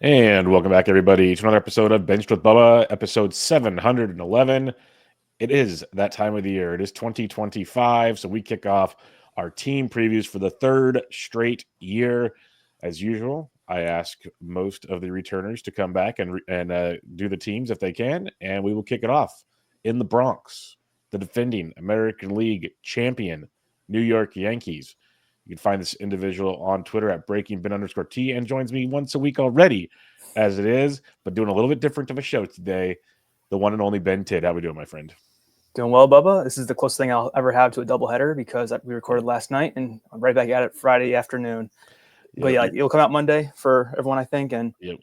And welcome back, everybody, to another episode of Benched with Bubba, episode 711. It is that time of the year. It is 2025, so we kick off our team previews for the third straight year. As usual, I ask most of the returners to come back and do the teams if they can, and we will kick it off in the Bronx, the defending American League champion New York Yankees. You can find this individual on Twitter at BreakingBen_T and joins me once a week already, as it is, but doing a little bit different of a show today. The one and only Ben Tidd. How we doing, my friend? Doing well, Bubba. This is the closest thing I'll ever have to a doubleheader because we recorded last night and I'm right back at it Friday afternoon. But yeah, it'll come out Monday for everyone, I think. And you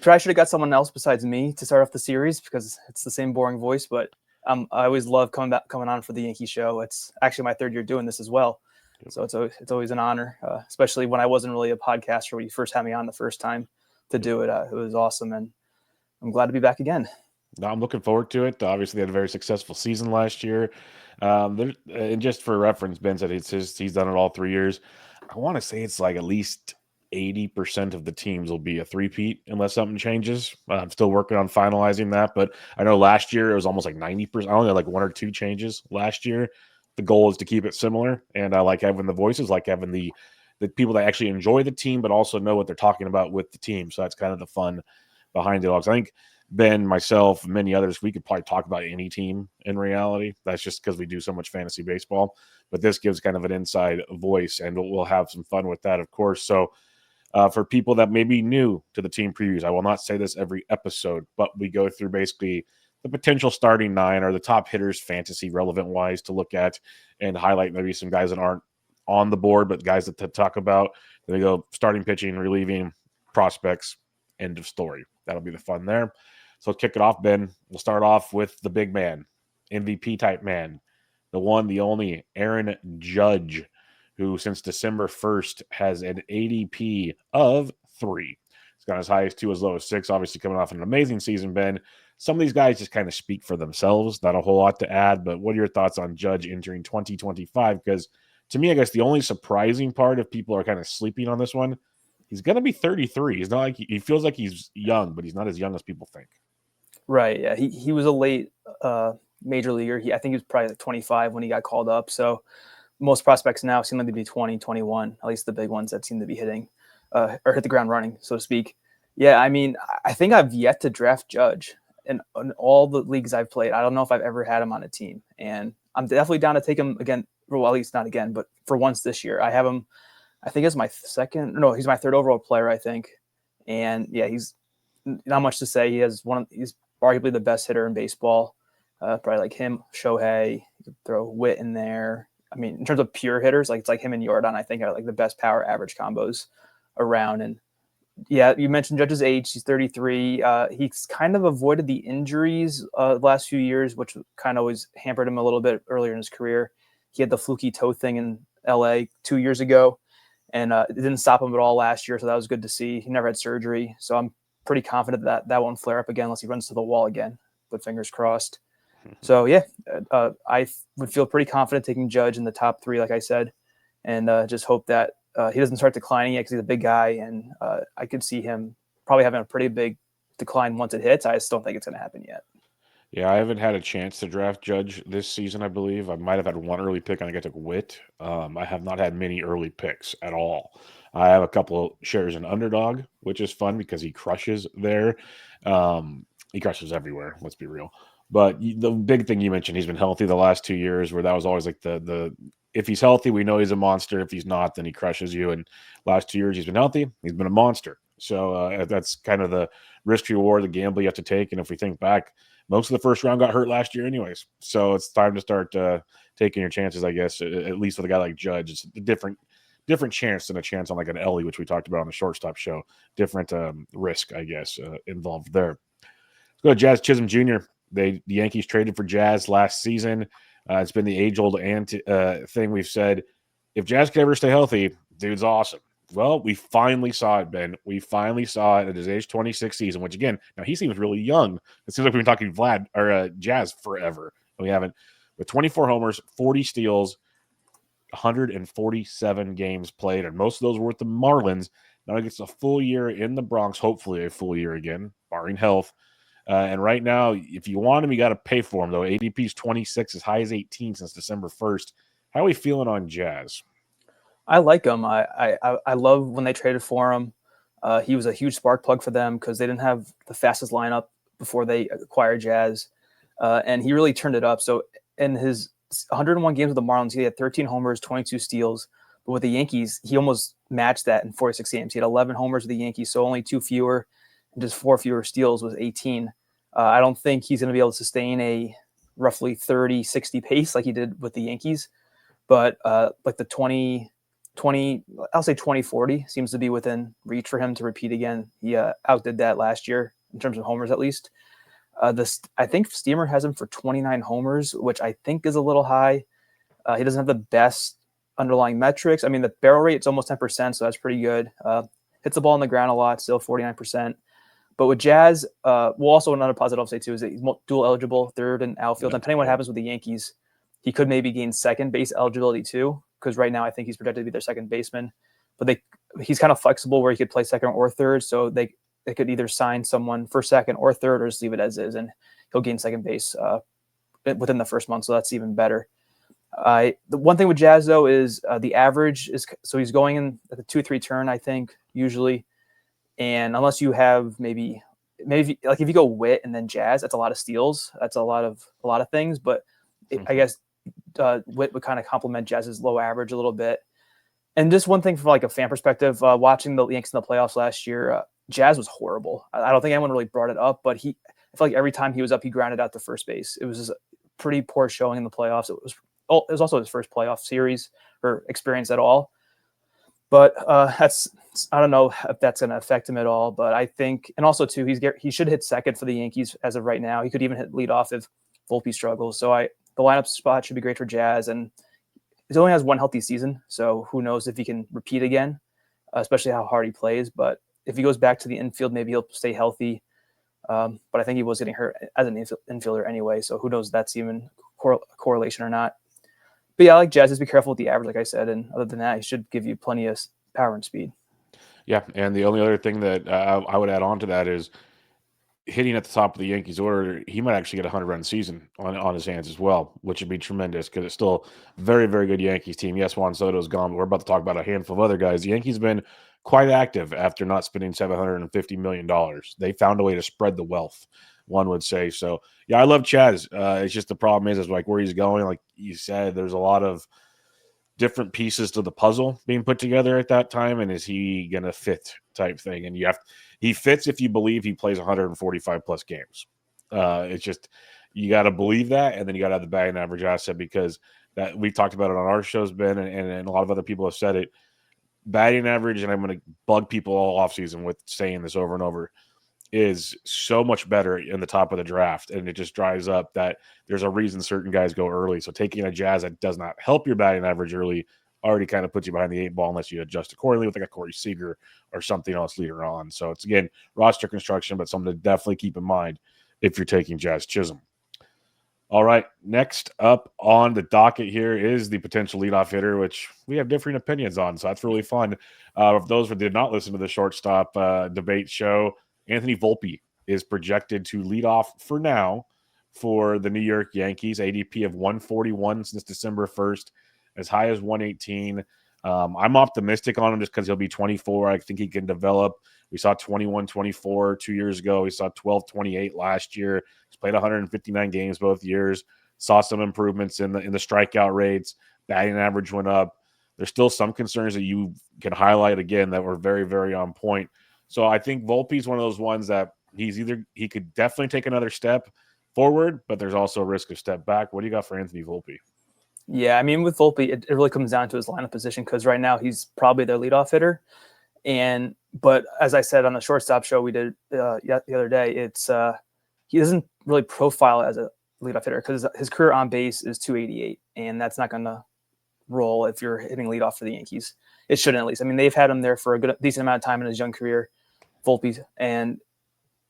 probably should have got someone else besides me to start off the series because it's the same boring voice. But I always love coming on for the Yankee show. It's actually my third year doing this as well. So it's always an honor, especially when I wasn't really a podcaster when you first had me on the first time to do it. It was awesome. And I'm glad to be back again. No, I'm looking forward to it. Obviously, they had a very successful season last year. And just for reference, Ben said he's done it all 3 years. I want to say it's like at least 80% of the teams will be a three-peat unless something changes. I'm still working on finalizing that, but I know last year it was almost like 90%. I only had like one or two changes last year. The goal is to keep it similar, and I like having the voices, like having the people that actually enjoy the team, but also know what they're talking about with the team. So that's kind of the fun behind it all. I think Ben, myself, and many others, we could probably talk about any team in reality. That's just because we do so much fantasy baseball. But this gives kind of an inside voice, and we'll have some fun with that, of course. So for people that may be new to the team previews, I will not say this every episode, but we go through basically the potential starting nine or the top hitters fantasy relevant wise to look at and highlight maybe some guys that aren't on the board, but guys that to talk about. Then we go starting pitching, relieving, prospects, end of story. That'll be the fun there. So let's kick it off, Ben. We'll start off with the big man, MVP type man, the one, the only Aaron Judge, who since December 1st has an ADP of 3. It's gone as high as 2, as low as 6, obviously coming off an amazing season, Ben. Some of these guys just kind of speak for themselves. Not a whole lot to add, but what are your thoughts on Judge entering 2025? Because to me, I guess the only surprising part, if people are kind of sleeping on this one, he's going to be 33. He's not like he feels like he's young, but he's not as young as people think. Right. Yeah. He was a late major leaguer. I think he was probably like 25 when he got called up. So most prospects now seem like to be 20, 21, at least the big ones that seem to be hitting or hit the ground running, so to speak. Yeah. I mean, I think I've yet to draft Judge in all the leagues I've played. I don't know if I've ever had him on a team, and I'm definitely down to take him again. Well, at least not again, but for once this year, I have him. I think he's my third overall player, I think. And yeah, he's not much to say. He's arguably the best hitter in baseball. Probably like him, Shohei. You could throw Witt in there. I mean, in terms of pure hitters, like it's like him and Jordan, I think are like the best power average combos around. And yeah, you mentioned Judge's age. He's 33. He's kind of avoided the injuries the last few years, which kind of always hampered him a little bit earlier in his career. He had the fluky toe thing in LA 2 years ago, and it didn't stop him at all last year. So that was good to see. He never had surgery. So I'm pretty confident that won't flare up again unless he runs to the wall again, but fingers crossed. So yeah, I would feel pretty confident taking Judge in the top 3, like I said, and just hope that he doesn't start declining yet because he's a big guy, and I could see him probably having a pretty big decline once it hits. I just don't think it's going to happen yet. Yeah, I haven't had a chance to draft Judge this season, I believe. I might have had one early pick, and I think I took Witt. I have not had many early picks at all. I have a couple of shares in Underdog, which is fun because he crushes there. He crushes everywhere, let's be real. But the big thing you mentioned, he's been healthy the last 2 years, where that was always like the if he's healthy, we know he's a monster. If he's not, then he crushes you. And last 2 years, he's been healthy. He's been a monster. So that's kind of the risk reward, the gamble you have to take. And if we think back, most of the first round got hurt last year anyways. So it's time to start taking your chances, I guess, at least with a guy like Judge. It's a different chance than a chance on like an Ellie, which we talked about on the shortstop show. Different risk, I guess, involved there. Let's go to Jazz Chisholm Jr. The Yankees traded for Jazz last season. It's been the age-old thing we've said. If Jazz can ever stay healthy, dude's awesome. Well, we finally saw it, Ben. We finally saw it at his age 26 season, which, again, now he seems really young. It seems like we've been talking Jazz forever. And we haven't. With 24 homers, 40 steals, 147 games played, and most of those were with the Marlins. Now he gets a full year in the Bronx, hopefully a full year again, barring health. And right now, if you want him, you got to pay for him, though. ADP's 26, as high as 18 since December 1st. How are we feeling on Jazz? I like him. I love when they traded for him. He was a huge spark plug for them because they didn't have the fastest lineup before they acquired Jazz, and he really turned it up. So in his 101 games with the Marlins, he had 13 homers, 22 steals. But with the Yankees, he almost matched that in 46 games. He had 11 homers with the Yankees, so only 2 fewer, and just 4 fewer steals was 18. I don't think he's going to be able to sustain a roughly 30-60 pace like he did with the Yankees, but like the 20, I'll say 2040 seems to be within reach for him to repeat again. He outdid that last year in terms of homers, at least. I think Steamer has him for 29 homers, which I think is a little high. He doesn't have the best underlying metrics. I mean, the barrel rate is almost 10%, so that's pretty good. Hits the ball on the ground a lot, still 49%. But with Jazz, also another positive I'll say too is that he's dual eligible, third and outfield. Depending on what happens with the Yankees, he could maybe gain second base eligibility too, because right now I think he's projected to be their second baseman. But he's kind of flexible where he could play second or third, so they could either sign someone for second or third or just leave it as is, and he'll gain second base within the first month, so that's even better. The one thing with Jazz, though, is the average is – so he's going in at the 2-3 turn, I think, usually. And unless you have maybe like if you go Witt and then Jazz, that's a lot of steals. That's a lot of things. But I guess Witt would kind of complement Jazz's low average a little bit. And just one thing from like a fan perspective, watching the Yankees in the playoffs last year, Jazz was horrible. I don't think anyone really brought it up, but I feel like every time he was up, he grounded out to first base. It was just a pretty poor showing in the playoffs. It was also his first playoff series or experience at all. But I don't know if that's going to affect him at all. But I think, and also too, he should hit second for the Yankees as of right now. He could even hit leadoff if Volpe struggles. So the lineup spot should be great for Jazz, and he only has one healthy season, so who knows if he can repeat again, especially how hard he plays. But if he goes back to the infield, maybe he'll stay healthy. But I think he was getting hurt as an infielder anyway, so who knows if that's even correlation or not. But yeah, I like Jazz. Just be careful with the average, like I said. And other than that, he should give you plenty of power and speed. Yeah, and the only other thing that I would add on to that is hitting at the top of the Yankees order, he might actually get a 100-run season on his hands as well, which would be tremendous because it's still a very, very good Yankees team. Yes, Juan Soto's gone, but we're about to talk about a handful of other guys. The Yankees have been quite active after not spending $750 million. They found a way to spread the wealth, one would say. So, yeah, I love Chaz. It's just the problem is like where he's going. Like you said, there's a lot of different pieces to the puzzle being put together at that time, and is he going to fit type thing? And he fits if you believe he plays 145 plus games. It's just you got to believe that, and then you got to have the batting average asset because that we've talked about it on our shows, Ben, and a lot of other people have said it. Batting average, and I'm going to bug people all offseason with saying this over and over, is so much better in the top of the draft, and it just drives up that there's a reason certain guys go early. So taking a Jazz that does not help your batting average early already kind of puts you behind the 8 ball unless you adjust accordingly with like a Corey Seager or something else later on. So it's, again, roster construction, but something to definitely keep in mind if you're taking Jazz Chisholm. All right, next up on the docket here is the potential leadoff hitter, which we have differing opinions on, so that's really fun. For those who did not listen to the shortstop debate show, Anthony Volpe is projected to lead off for now for the New York Yankees, ADP of 141 since December 1st, as high as 118. I'm optimistic on him just because he'll be 24. I think he can develop. We saw 21-24 2 years ago. We saw 12-28 last year. He's played 159 games both years. Saw some improvements in the strikeout rates. Batting average went up. There's still some concerns that you can highlight again that were very, very on point. So I think Volpe's one of those ones that he could definitely take another step forward, but there's also a risk of step back. What do you got for Anthony Volpe? Yeah, I mean, with Volpe, it really comes down to his lineup position because right now he's probably their leadoff hitter. But as I said on the shortstop show we did the other day, he doesn't really profile as a leadoff hitter because his career on base is 288, and that's not going to roll if you're hitting leadoff for the Yankees. It shouldn't, at least. I mean, they've had him there for a decent amount of time in his young career, Volpe, and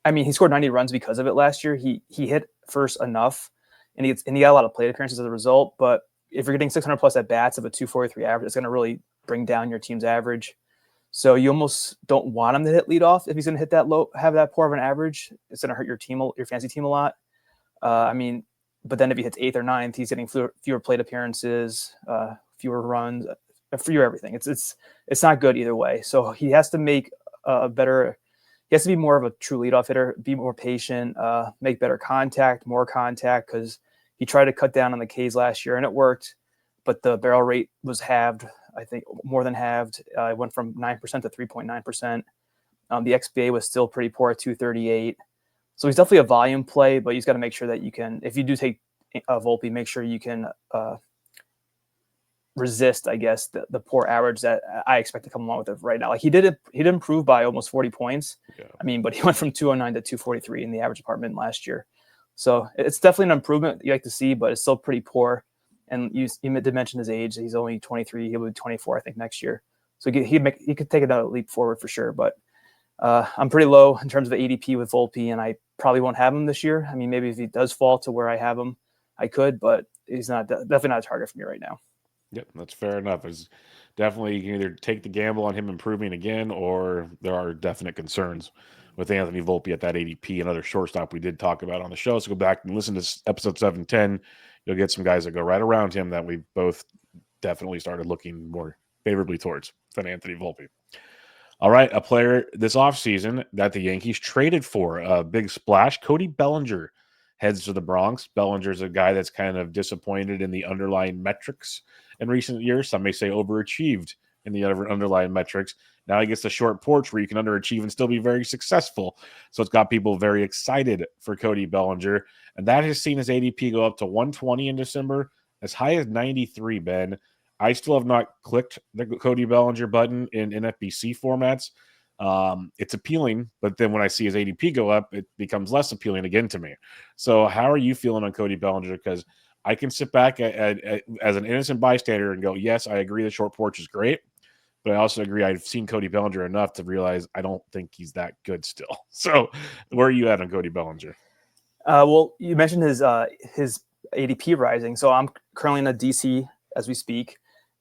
I mean, he scored 90 runs because of it last year. He hit first enough, and he got a lot of plate appearances as a result. But if you're getting 600 plus at bats of a 243 average, it's going to really bring down your team's average. So you almost don't want him to hit leadoff if he's going to hit that low, have that poor of an average. It's going to hurt your team, your fantasy team a lot. I mean, but then if he hits 8th or 9th, he's getting fewer plate appearances, fewer runs, fewer everything. It's not good either way. So he has to make a better. He has to be more of a true leadoff hitter, be more patient, make better contact, more contact, because he tried to cut down on the Ks last year and it worked, but the barrel rate was halved. I think more than halved. It went from 9% to 3.9%. The XBA was still pretty poor at 238. So he's definitely a volume play, but he's got to make sure that you can, if you do take Volpe, make sure you can resist, I guess, the poor average that I expect to come along with it right now. Like he did improve by almost 40 points. Yeah. I mean, but he went from 209 to 243 in the average department last year. So it's definitely an improvement you like to see, but it's still pretty poor. And you did mention his age. He's only 23. He'll be 24, I think, next year. So he could take another leap forward for sure. But I'm pretty low in terms of ADP with Volpe, and I probably won't have him this year. I mean, maybe if he does fall to where I have him, I could, but he's definitely not a target for me right now. Yep, that's fair enough. It's definitely, you can either take the gamble on him improving again, or there are definite concerns with Anthony Volpe at that ADP. Another shortstop we did talk about on the show. So go back and listen to episode 710. You'll get some guys that go right around him that we've both definitely started looking more favorably towards than Anthony Volpe. All right, a player this offseason that the Yankees traded for, a big splash, Cody Bellinger heads to the Bronx. Bellinger's a guy that's kind of disappointed in the underlying metrics in recent years. Some may say overachieved in the underlying metrics. Now he gets the short porch where you can underachieve and still be very successful. So it's got people very excited for Cody Bellinger. And that has seen his ADP go up to 120 in December, as high as 93, Ben. I still have not clicked the Cody Bellinger button in NFBC formats. It's appealing, but then when I see his ADP go up, it becomes less appealing again to me. So how are you feeling on Cody Bellinger? Because I can sit back as an innocent bystander and go, yes, I agree the short porch is great, but I also agree I've seen Cody Bellinger enough to realize I don't think he's that good still. So where are you at on Cody Bellinger? Well, you mentioned his ADP rising. So I'm currently in a DC as we speak,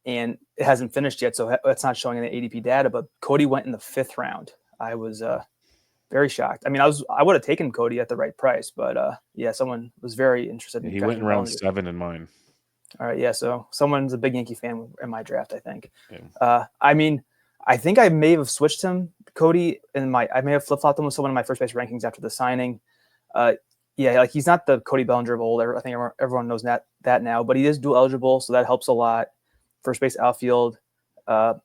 and it hasn't finished yet, so it's not showing in the ADP data. But Cody went in the 5th round. I was very shocked. I mean, I would have taken Cody at the right price, but yeah, someone was very interested. He went in round 7 in mine. All right, yeah. So someone's a big Yankee fan in my draft, I think. Yeah. I mean, I think I may have switched him, Cody, I may have flip flopped him with someone in my first base rankings after the signing. Yeah, like he's not the Cody Bellinger of old. I think everyone knows that now, but he is dual eligible, so that helps a lot. First base, outfield. But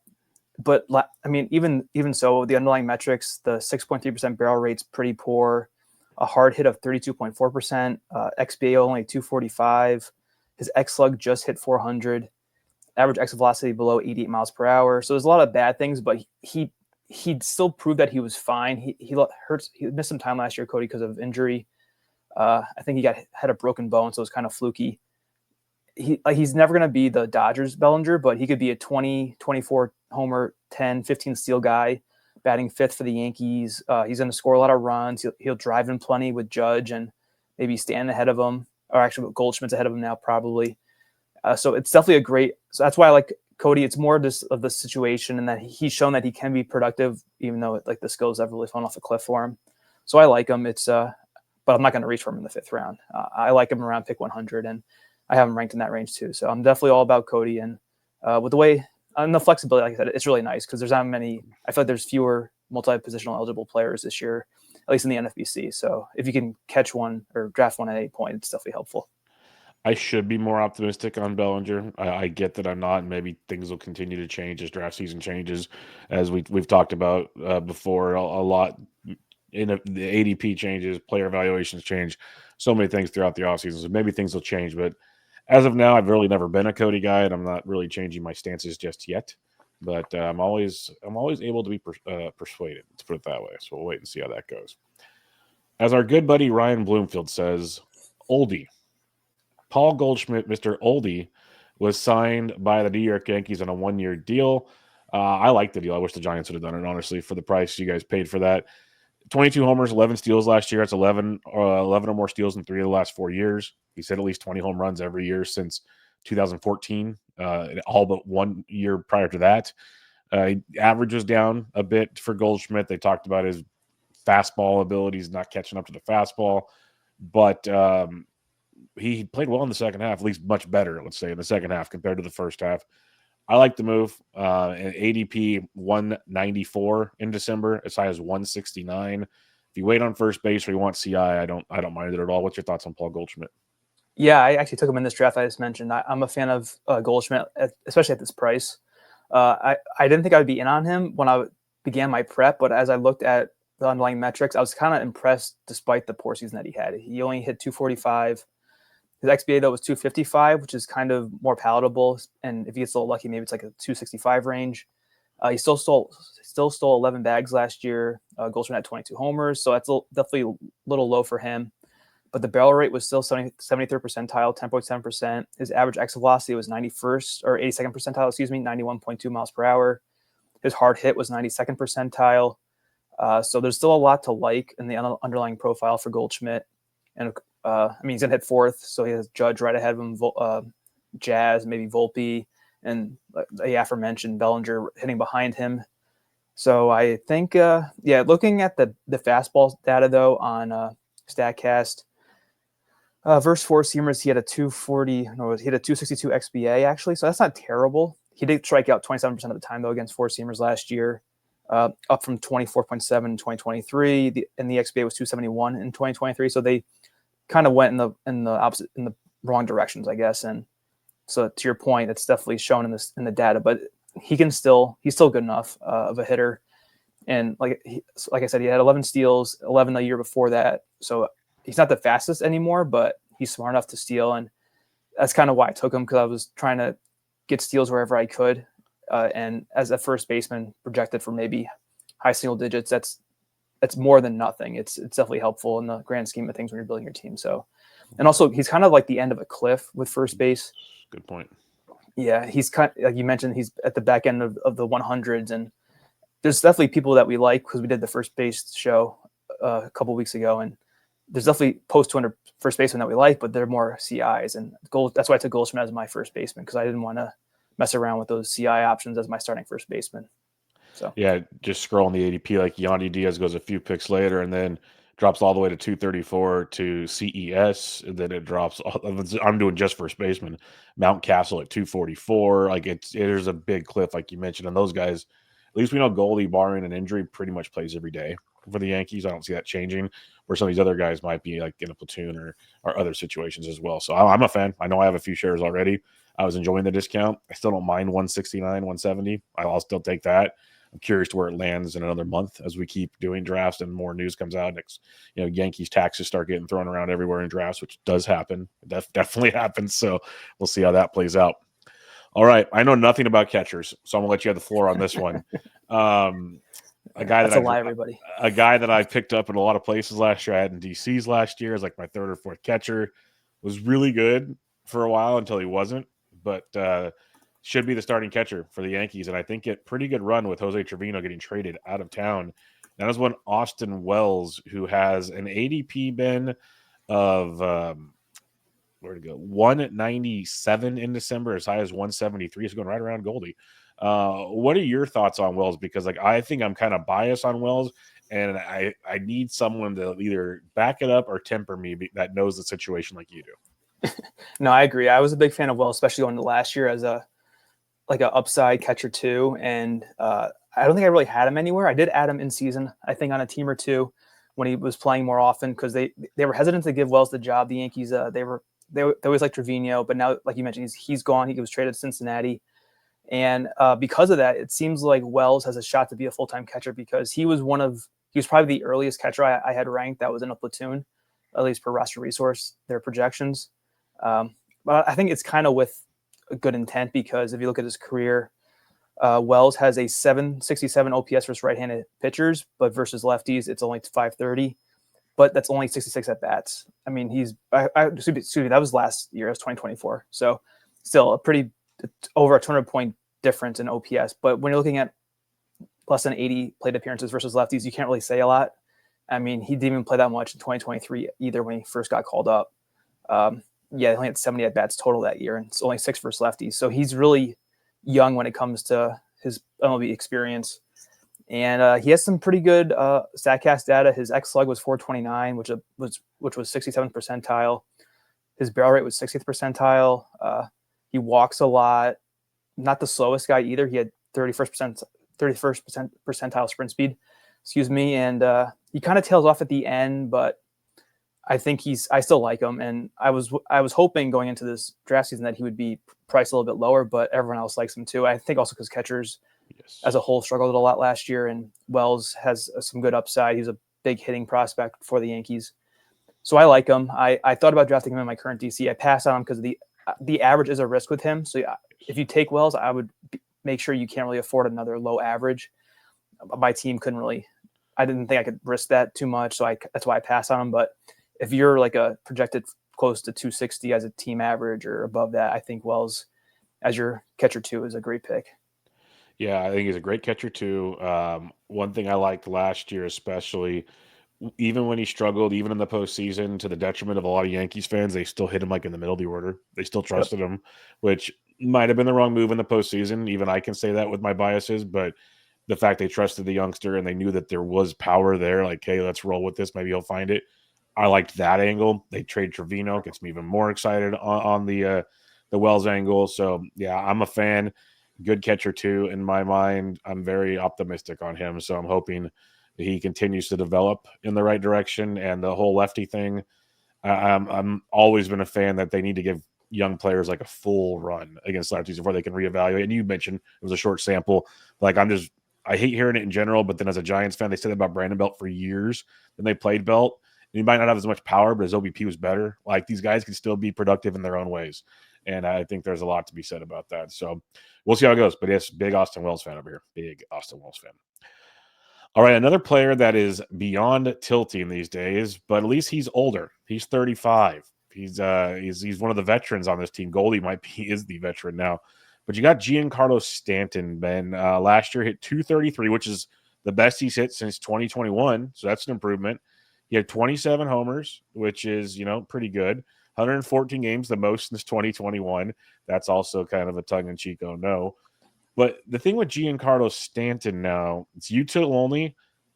I mean, even so, the underlying metrics, the 6.3% barrel rate's pretty poor. A hard hit of 32.4%. XBA only 245. His X slug just hit 400. Average exit velocity below 88 miles per hour. So there's a lot of bad things, but he'd still proved that he was fine. He missed some time last year, Cody, because of injury. I think he had a broken bone, so it was kind of fluky. He's never going to be the Dodgers Bellinger, but he could be a 20, 24 homer, 10, 15 steal guy, batting 5th for the Yankees. He's going to score a lot of runs. He'll drive in plenty with Judge and maybe Stanton ahead of him, or actually Goldschmidt's ahead of him now probably. So it's definitely so that's why I like Cody. It's more just of the situation and that he's shown that he can be productive, even though the skills have really fallen off a cliff for him. So I like him. But I'm not going to reach for him in the 5th round. I like him around pick 100, and I have him ranked in that range too. So I'm definitely all about Cody, and with the way and the flexibility, like I said, it's really nice because there's not many. I feel like there's fewer multi-positional eligible players this year, at least in the NFBC. So if you can catch one or draft one at 8 point, it's definitely helpful. I should be more optimistic on Bellinger. I get that I'm not, and maybe things will continue to change as draft season changes, as we've talked about before a lot. The ADP changes, player evaluations change, so many things throughout the offseason. So maybe things will change. But as of now, I've really never been a Cody guy, and I'm not really changing my stances just yet. But I'm always able to be persuaded. Let's put it that way. So we'll wait and see how that goes. As our good buddy Ryan Bloomfield says, Oldie. Paul Goldschmidt, Mr. Oldie, was signed by the New York Yankees on a 1-year deal. I like the deal. I wish the Giants would have done it, honestly, for the price you guys paid for that. 22 homers, 11 steals last year. That's 11 or more steals in 3 of the last 4 years. He's hit at least 20 home runs every year since 2014, all but 1 year prior to that. Average was down a bit for Goldschmidt. They talked about his fastball abilities not catching up to the fastball, but he played well in the second half, at least much better, let's say, in the second half compared to the first half. I like the move. An ADP 194 in December, as high as 169. If you wait on first base or you want CI, I don't mind it at all. What's your thoughts on Paul Goldschmidt? Yeah, I actually took him in this draft I just mentioned. I'm a fan of Goldschmidt, especially at this price. I didn't think I would be in on him when I began my prep, but as I looked at the underlying metrics, I was kind of impressed despite the poor season that he had. He only hit 245. His XBA, though, was 255, which is kind of more palatable. And if he gets a little lucky, maybe it's like a 265 range. He still stole 11 bags last year. Goldschmidt had 22 homers, so that's definitely a little low for him. But the barrel rate was still 73rd percentile, 10.7%. His average exit velocity was 91st or 82nd percentile, 91.2 miles per hour. His hard hit was 92nd percentile. So there's still a lot to like in the underlying profile for Goldschmidt. And he's going to hit fourth, so he has Judge right ahead of him, Jazz, maybe Volpe, and the aforementioned Bellinger hitting behind him. So I think, looking at the fastball data, though, on StatCast, versus four seamers, he had a 262 XBA, actually, so that's not terrible. He did strike out 27% of the time, though, against four seamers last year, up from 24.7 in 2023, and the XBA was 271 in 2023, so they kind of went in the wrong directions, I guess. And so to your point, it's definitely shown in the data, but he's still good enough of a hitter. And like I said, he had 11 steals, 11 the year before that. So he's not the fastest anymore, but he's smart enough to steal. And that's kind of why I took him, because I was trying to get steals wherever I could. And as a first baseman projected for maybe high single digits, that's more than nothing. It's definitely helpful in the grand scheme of things when you're building your team. So, and also he's kind of like the end of a cliff with first base. Good point. Yeah, he's kind of, like you mentioned, he's at the back end of the 100s, and there's definitely people that we like because we did the first base show a couple weeks ago, and there's definitely post 200 first basemen that we like, but they're more CIs, and that's why I took Goldschmidt as my first baseman, because I didn't want to mess around with those CI options as my starting first baseman. So yeah, just scrolling the ADP, like Yandy Diaz goes a few picks later and then drops all the way to 234 to CES, and then it drops. I'm doing just first baseman. Mountcastle at 244. Like there's a big cliff, like you mentioned, and those guys. At least we know Goldie, barring an injury, pretty much plays every day for the Yankees. I don't see that changing. Where some of these other guys might be like in a platoon or other situations as well. So I'm a fan. I know I have a few shares already. I was enjoying the discount. I still don't mind 169, 170. I'll still take that. I'm curious to where it lands in another month as we keep doing drafts and more news comes out. Next, Yankees taxes start getting thrown around everywhere in drafts, which does happen. That definitely happens. So we'll see how that plays out. All right. I know nothing about catchers, so I'm gonna let you have the floor on this one. A guy that I picked up in a lot of places last year. I had in DC's last year as like my third or fourth catcher. Was really good for a while until he wasn't, but should be the starting catcher for the Yankees. And I think it pretty good run with Jose Trevino getting traded out of town. That is one Austin Wells, who has an ADP bin of where to go 197 in December, as high as 173. It's going right around Goldie. What are your thoughts on Wells? Because like I think I'm kind of biased on Wells, and I need someone to either back it up or temper me that knows the situation like you do. No, I agree. I was a big fan of Wells, especially going to last year as an upside catcher too. And I don't think I really had him anywhere. I did add him in season, I think, on a team or two when he was playing more often, because they were hesitant to give Wells the job. The Yankees, they always liked Trevino, but now, like you mentioned, he's gone. He was traded to Cincinnati. And because of that, it seems like Wells has a shot to be a full-time catcher, because he was probably the earliest catcher I had ranked that was in a platoon, at least per roster resource, their projections. But I think it's kind of with a good intent, because if you look at his career, Wells has a 767 OPS versus right-handed pitchers, but versus lefties, it's only 530. But that's only 66 at bats. I mean, excuse me, that was last year, it was 2024. So still over a 200-point difference in OPS. But when you're looking at less than 80 plate appearances versus lefties, you can't really say a lot. I mean, he didn't even play that much in 2023 either when he first got called up. He only had 70 at bats total that year, and it's only 6 versus lefties. So he's really young when it comes to his MLB experience. And he has some pretty good Statcast data. His xSlug was 429, which was 67th percentile. His barrel rate was 60th percentile. He walks a lot. Not the slowest guy either. He had 31st percentile sprint speed. Excuse me. And he kind of tails off at the end, but I think I still like him. And I was hoping going into this draft season that he would be priced a little bit lower, but everyone else likes him too. I think also because catchers as a whole struggled a lot last year, and Wells has some good upside. He's a big hitting prospect for the Yankees. So I like him. I thought about drafting him in my current DC. I passed on him because the average is a risk with him. So if you take Wells, I would make sure you can't really afford another low average. My team couldn't really. I didn't think I could risk that too much, so that's why I passed on him. But if you're like a projected close to 260 as a team average or above that, I think Wells as your catcher 2 is a great pick. Yeah, I think he's a great catcher too. One thing I liked last year, especially, even when he struggled, even in the postseason, to the detriment of a lot of Yankees fans, they still hit him like in the middle of the order. They still Yep. trusted him, which might have been the wrong move in the postseason. Even I can say that with my biases, but the fact they trusted the youngster and they knew that there was power there, like, hey, let's roll with this. Maybe he'll find it. I liked that angle. They trade Trevino, gets me even more excited on the Wells angle. So yeah, I'm a fan. Good catcher too in my mind. I'm very optimistic on him. So I'm hoping he continues to develop in the right direction. And the whole lefty thing, I'm always been a fan that they need to give young players like a full run against lefties before they can reevaluate. And you mentioned it was a short sample. Like I hate hearing it in general, but then as a Giants fan, they said that about Brandon Belt for years. Then they played Belt. And he might not have as much power, but his OBP was better. Like these guys can still be productive in their own ways. And I think there's a lot to be said about that. So we'll see how it goes. But yes, big Austin Wells fan over here. Big Austin Wells fan. All right, another player that is beyond tilting these days, but at least he's older. He's 35. He's one of the veterans on this team. Goldie is the veteran now. But you got Giancarlo Stanton, Ben. Last year hit 233, which is the best he's hit since 2021. So that's an improvement. He had 27 homers, which is, pretty good. 114 games, the most since 2021. That's also kind of a tongue-in-cheek, oh no. But the thing with Giancarlo Stanton now, it's util only.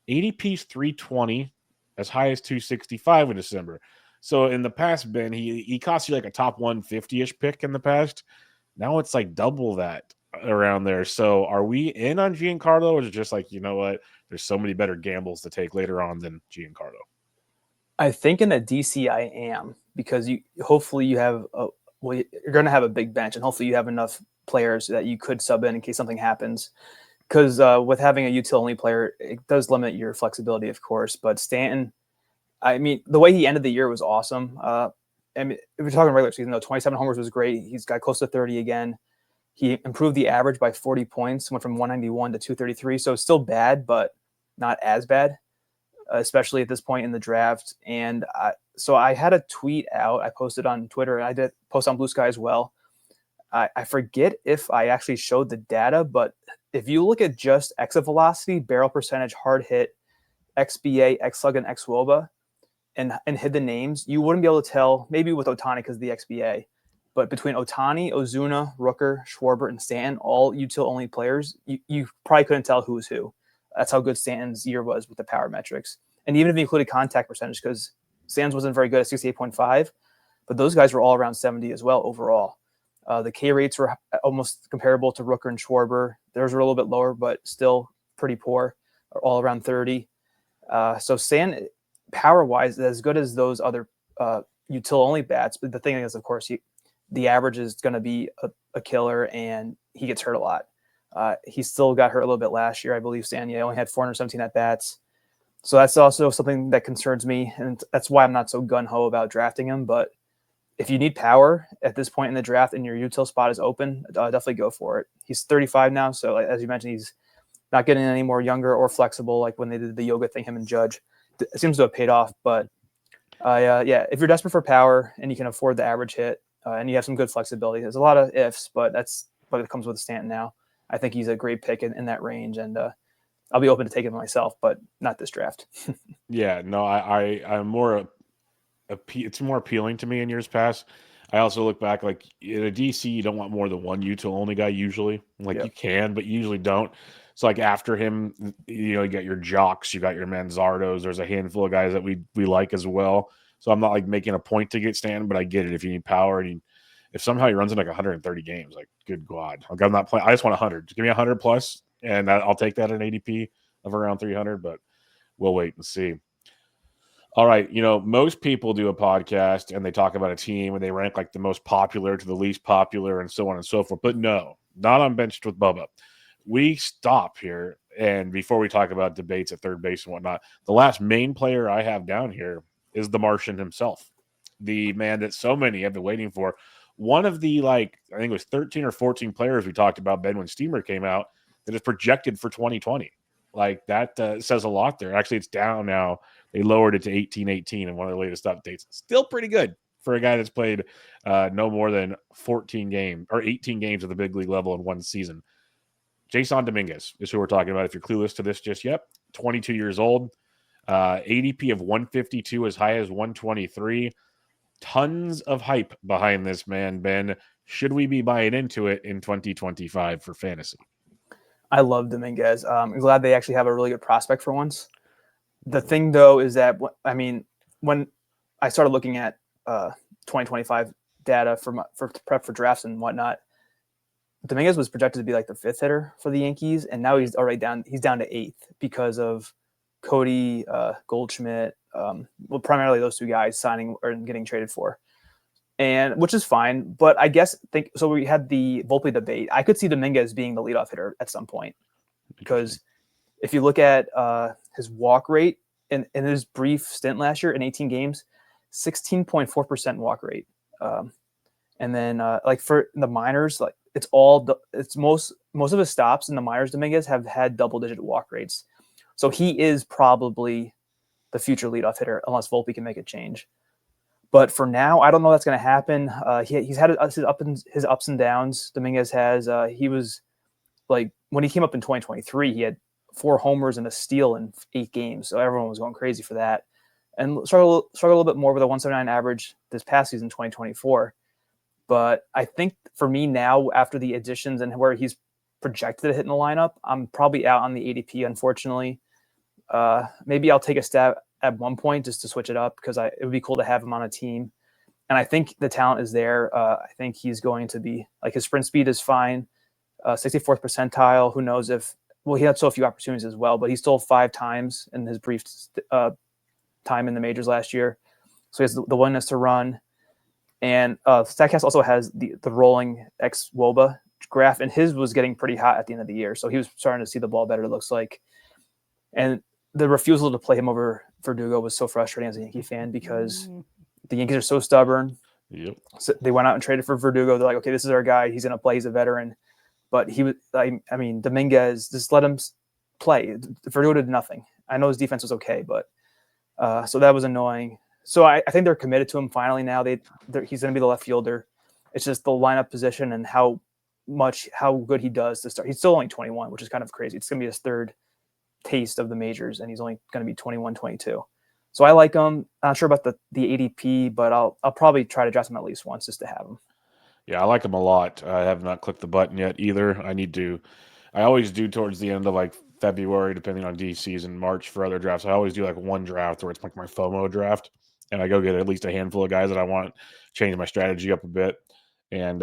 ADP's 320, as high as 265 in December. So in the past, Ben, he cost you like a top 150-ish pick in the past. Now it's like double that around there. So are we in on Giancarlo, or is it just like, you know what? There's so many better gambles to take later on than Giancarlo? I think in a DC I am, because hopefully you have you're going to have a big bench, and hopefully you have enough players that you could sub in case something happens. Because with having a util only player, it does limit your flexibility, of course. But Stanton, I mean, the way he ended the year was awesome. I mean, if we're talking regular season, though, 27 homers was great. He's got close to 30 again. He improved the average by 40 points, went from 191 to 233. So it's still bad, but not as bad, especially at this point in the draft. And so I had a tweet out. I posted on Twitter, and I did post on Blue Sky as well. I forget if I actually showed the data, but if you look at just exit velocity, barrel percentage, hard hit, XBA, XSlug, and XWOBA, and hid the names, you wouldn't be able to tell, maybe with Ohtani because of the XBA, but between Ohtani, Ozuna, Rooker, Schwarber, and Stanton, all util-only players, you probably couldn't tell who was who. That's how good Stanton's year was with the power metrics. And even if you included contact percentage, because Stanton's wasn't very good at 68.5, but those guys were all around 70 as well overall. The K rates were almost comparable to Rooker and Schwarber. Theirs were a little bit lower, but still pretty poor, all around 30. So Stanton, power-wise, as good as those other util-only bats. But the thing is, of course, the average is going to be a killer, and he gets hurt a lot. He still got hurt a little bit last year, I believe. Stanton only had 417 at-bats. So that's also something that concerns me, and that's why I'm not so gun-ho about drafting him. But if you need power at this point in the draft and your util spot is open, definitely go for it. He's 35 now, so as you mentioned, he's not getting any more younger or flexible like when they did the yoga thing, him and Judge. It seems to have paid off. But if you're desperate for power and you can afford the average hit and you have some good flexibility, there's a lot of ifs, but that's what it comes with Stanton now. I think he's a great pick in that range, and I'll be open to taking him myself, but not this draft. Yeah, no, I'm more it's more appealing to me in years past. I also look back like in a DC, you don't want more than one util only guy usually. Like you Yep. can, but you usually don't. So like after him, you got your Jocks, you got your Manzardos. There's a handful of guys that we like as well. So I'm not like making a point to get Stan, but I get it. If you need power and if somehow he runs in like 130 games, like good God, like I'm not playing. I just want 100. Give me 100 plus, and I'll take that at an ADP of around 300. But we'll wait and see. All right, most people do a podcast and they talk about a team and they rank like the most popular to the least popular and so on and so forth. But no, not on Benched with Bubba. We stop here, and before we talk about debates at third base and whatnot, the last main player I have down here is the Martian himself, the man that so many have been waiting for. One of the I think it was 13 or 14 players we talked about, Ben, when Steamer came out, that is projected for 2020. Like that says a lot there. Actually, it's down now. They lowered it to 18-18 in one of the latest updates. Still pretty good for a guy that's played no more than 14 games or 18 games at the big league level in one season. Jason Dominguez is who we're talking about. If you're clueless to this just yet, 22 years old, ADP of 152 as high as 123. Tons of hype behind this man, Ben. Should we be buying into it in 2025 for fantasy? I love Dominguez. I'm glad they actually have a really good prospect for once. The thing, though, is that when I started looking at 2025 data for prep for drafts and whatnot, Dominguez was projected to be like the fifth hitter for the Yankees, and now he's already down. He's down to eighth because of Cody Goldschmidt. Well, primarily those two guys signing or getting traded for, and which is fine. But I guess so. We had the Volpe debate. I could see Dominguez being the leadoff hitter at some point because if you look at his walk rate in his brief stint last year in 18 games, 16.4% walk rate. And then like for the minors, like it's most of his stops in the minors, Dominguez have had double-digit walk rates. So he is probably the future leadoff hitter unless Volpe can make a change. But for now, I don't know that's going to happen. He's had his ups and downs. Dominguez has. He was like when he came up in 2023, he had 4 homers and a steal in 8 games. So everyone was going crazy for that. And struggle a little bit more with a 179 average this past season, 2024. But I think for me now, after the additions and where he's projected to hit in the lineup, I'm probably out on the ADP, unfortunately. Maybe I'll take a stab at one point just to switch it up because it would be cool to have him on a team. And I think the talent is there. I think he's going to be like his sprint speed is fine. 64th percentile. Who knows he had so few opportunities as well, but he stole 5 times in his brief time in the majors last year. So he has the willingness to run. And Statcast also has the rolling ex-Woba graph, and his was getting pretty hot at the end of the year. So he was starting to see the ball better, it looks like. And the refusal to play him over Verdugo was so frustrating as a Yankee fan because the Yankees are so stubborn. Yep. So they went out and traded for Verdugo. They're like, okay, this is our guy. He's going to play. He's a veteran. But he was, Dominguez, just let him play. Verdugo did nothing. I know his defense was okay, but so that was annoying. So I think they're committed to him finally now. He's going to be the left fielder. It's just the lineup position and how good he does to start. He's still only 21, which is kind of crazy. It's going to be his third taste of the majors, and he's only going to be 21, 22. So I like him. I'm not sure about the ADP, but I'll probably try to draft him at least once just to have him. Yeah, I like him a lot. I have not clicked the button yet either. I need to. I always do towards the end of like February, depending on DCs and March for other drafts. I always do like one draft where it's like my FOMO draft, and I go get at least a handful of guys that I want, change my strategy up a bit. And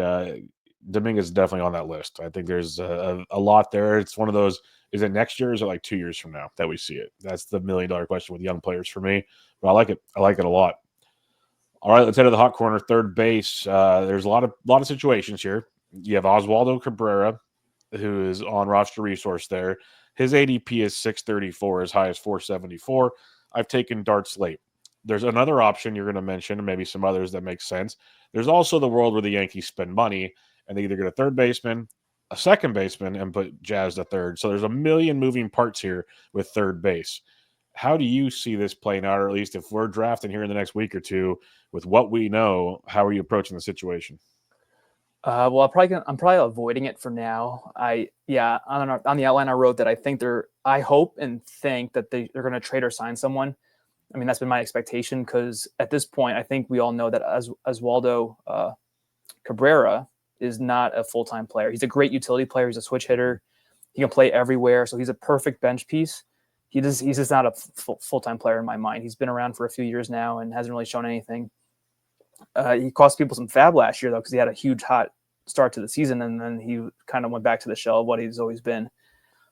Dominguez is definitely on that list. I think there's a lot there. It's one of those. Is it next year or is it like 2 years from now that we see it? That's the $1 million question with young players for me. But I like it. I like it a lot. All right, let's head to the hot corner, third base. There's a lot of situations here. You have Oswaldo Cabrera, who is on roster resource there. His ADP is 634, as high as 474. I've taken darts late. There's another option you're going to mention, and maybe some others that make sense. There's also the world where the Yankees spend money and they either get a third baseman, a second baseman, and put Jazz to third. So there's a million moving parts here with third base. How do you see this playing out, or at least if we're drafting here in the next week or two with what we know, how are you approaching the situation? Well, I'm probably avoiding it for now. On the outline I wrote that I hope and think that they're going to trade or sign someone I mean, that's been my expectation because at this point, I think we all know that Oswaldo Cabrera is not a full-time player. He's a great utility player. He's a switch hitter. He can play everywhere, so he's a perfect bench piece. He's just not a full-time player in my mind. He's been around for a few years now and hasn't really shown anything. He cost people some fab last year, though, because he had a huge hot start to the season, and then he kind of went back to the shell of what he's always been.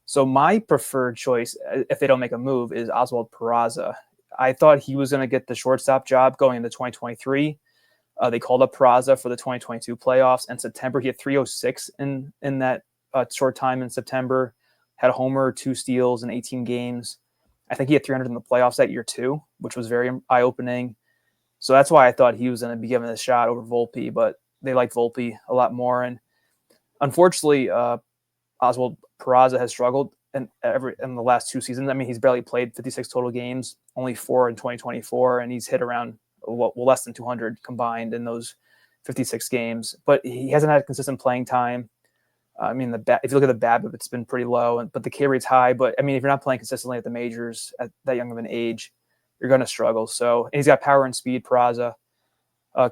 So my preferred choice, if they don't make a move, is Oswald Peraza. I thought he was going to get the shortstop job going into 2023. They called up Peraza for the 2022 playoffs. In September, he had 306 in that short time in September. Had a homer, 2 steals in 18 games. I think he had 300 in the playoffs that year too, which was very eye-opening. So that's why I thought he was going to be given a shot over Volpe, but they like Volpe a lot more. And unfortunately, Oswald Peraza has struggled in the last 2 seasons. I mean, he's barely played 56 total games, only 4 in 2024, and he's hit around less than 200 combined in those 56 games. But he hasn't had consistent playing time. I mean, if you look at the BABIP, it's been pretty low, but the K rate's high. But I mean, if you're not playing consistently at the majors at that young of an age, you're going to struggle. So he's got power and speed, Peraza.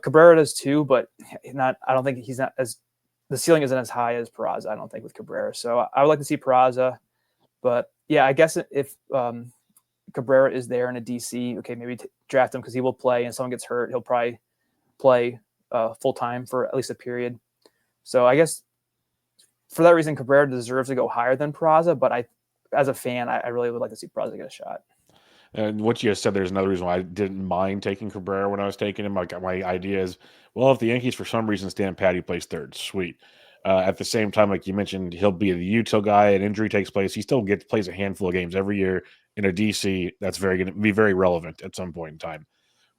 Cabrera does too, but I don't think he's not as the ceiling isn't as high as Peraza, I don't think, with Cabrera. So I would like to see Peraza. But yeah, I guess if Cabrera is there in a DC, okay, maybe draft him because he will play, and someone gets hurt, he'll probably play full time for at least a period. So I guess for that reason, Cabrera deserves to go higher than Peraza. But as a fan, I really would like to see Peraza get a shot. And what you just said, there's another reason why I didn't mind taking Cabrera when I was taking him. Like my idea is, well, if the Yankees for some reason stand pat, he plays third, sweet. At the same time, like you mentioned, he'll be the util guy. An injury takes place, he still plays a handful of games every year in a DC. That's going to be very relevant at some point in time.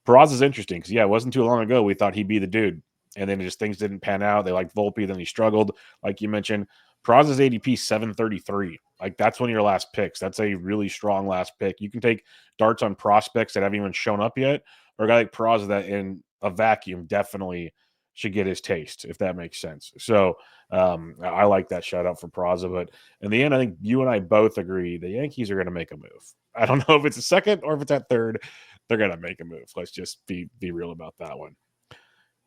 Peraza is interesting because it wasn't too long ago we thought he'd be the dude, and then things didn't pan out. They liked Volpe, then he struggled, like you mentioned. Peraza's ADP 733. Like that's one of your last picks. That's a really strong last pick. You can take darts on prospects that haven't even shown up yet, or a guy like Peraza that in a vacuum definitely should get his taste, if that makes sense. So I like that shout out for Peraza. But in the end, I think you and I both agree the Yankees are going to make a move. I don't know if it's a second or if it's at third. They're going to make a move. Let's just be real about that one.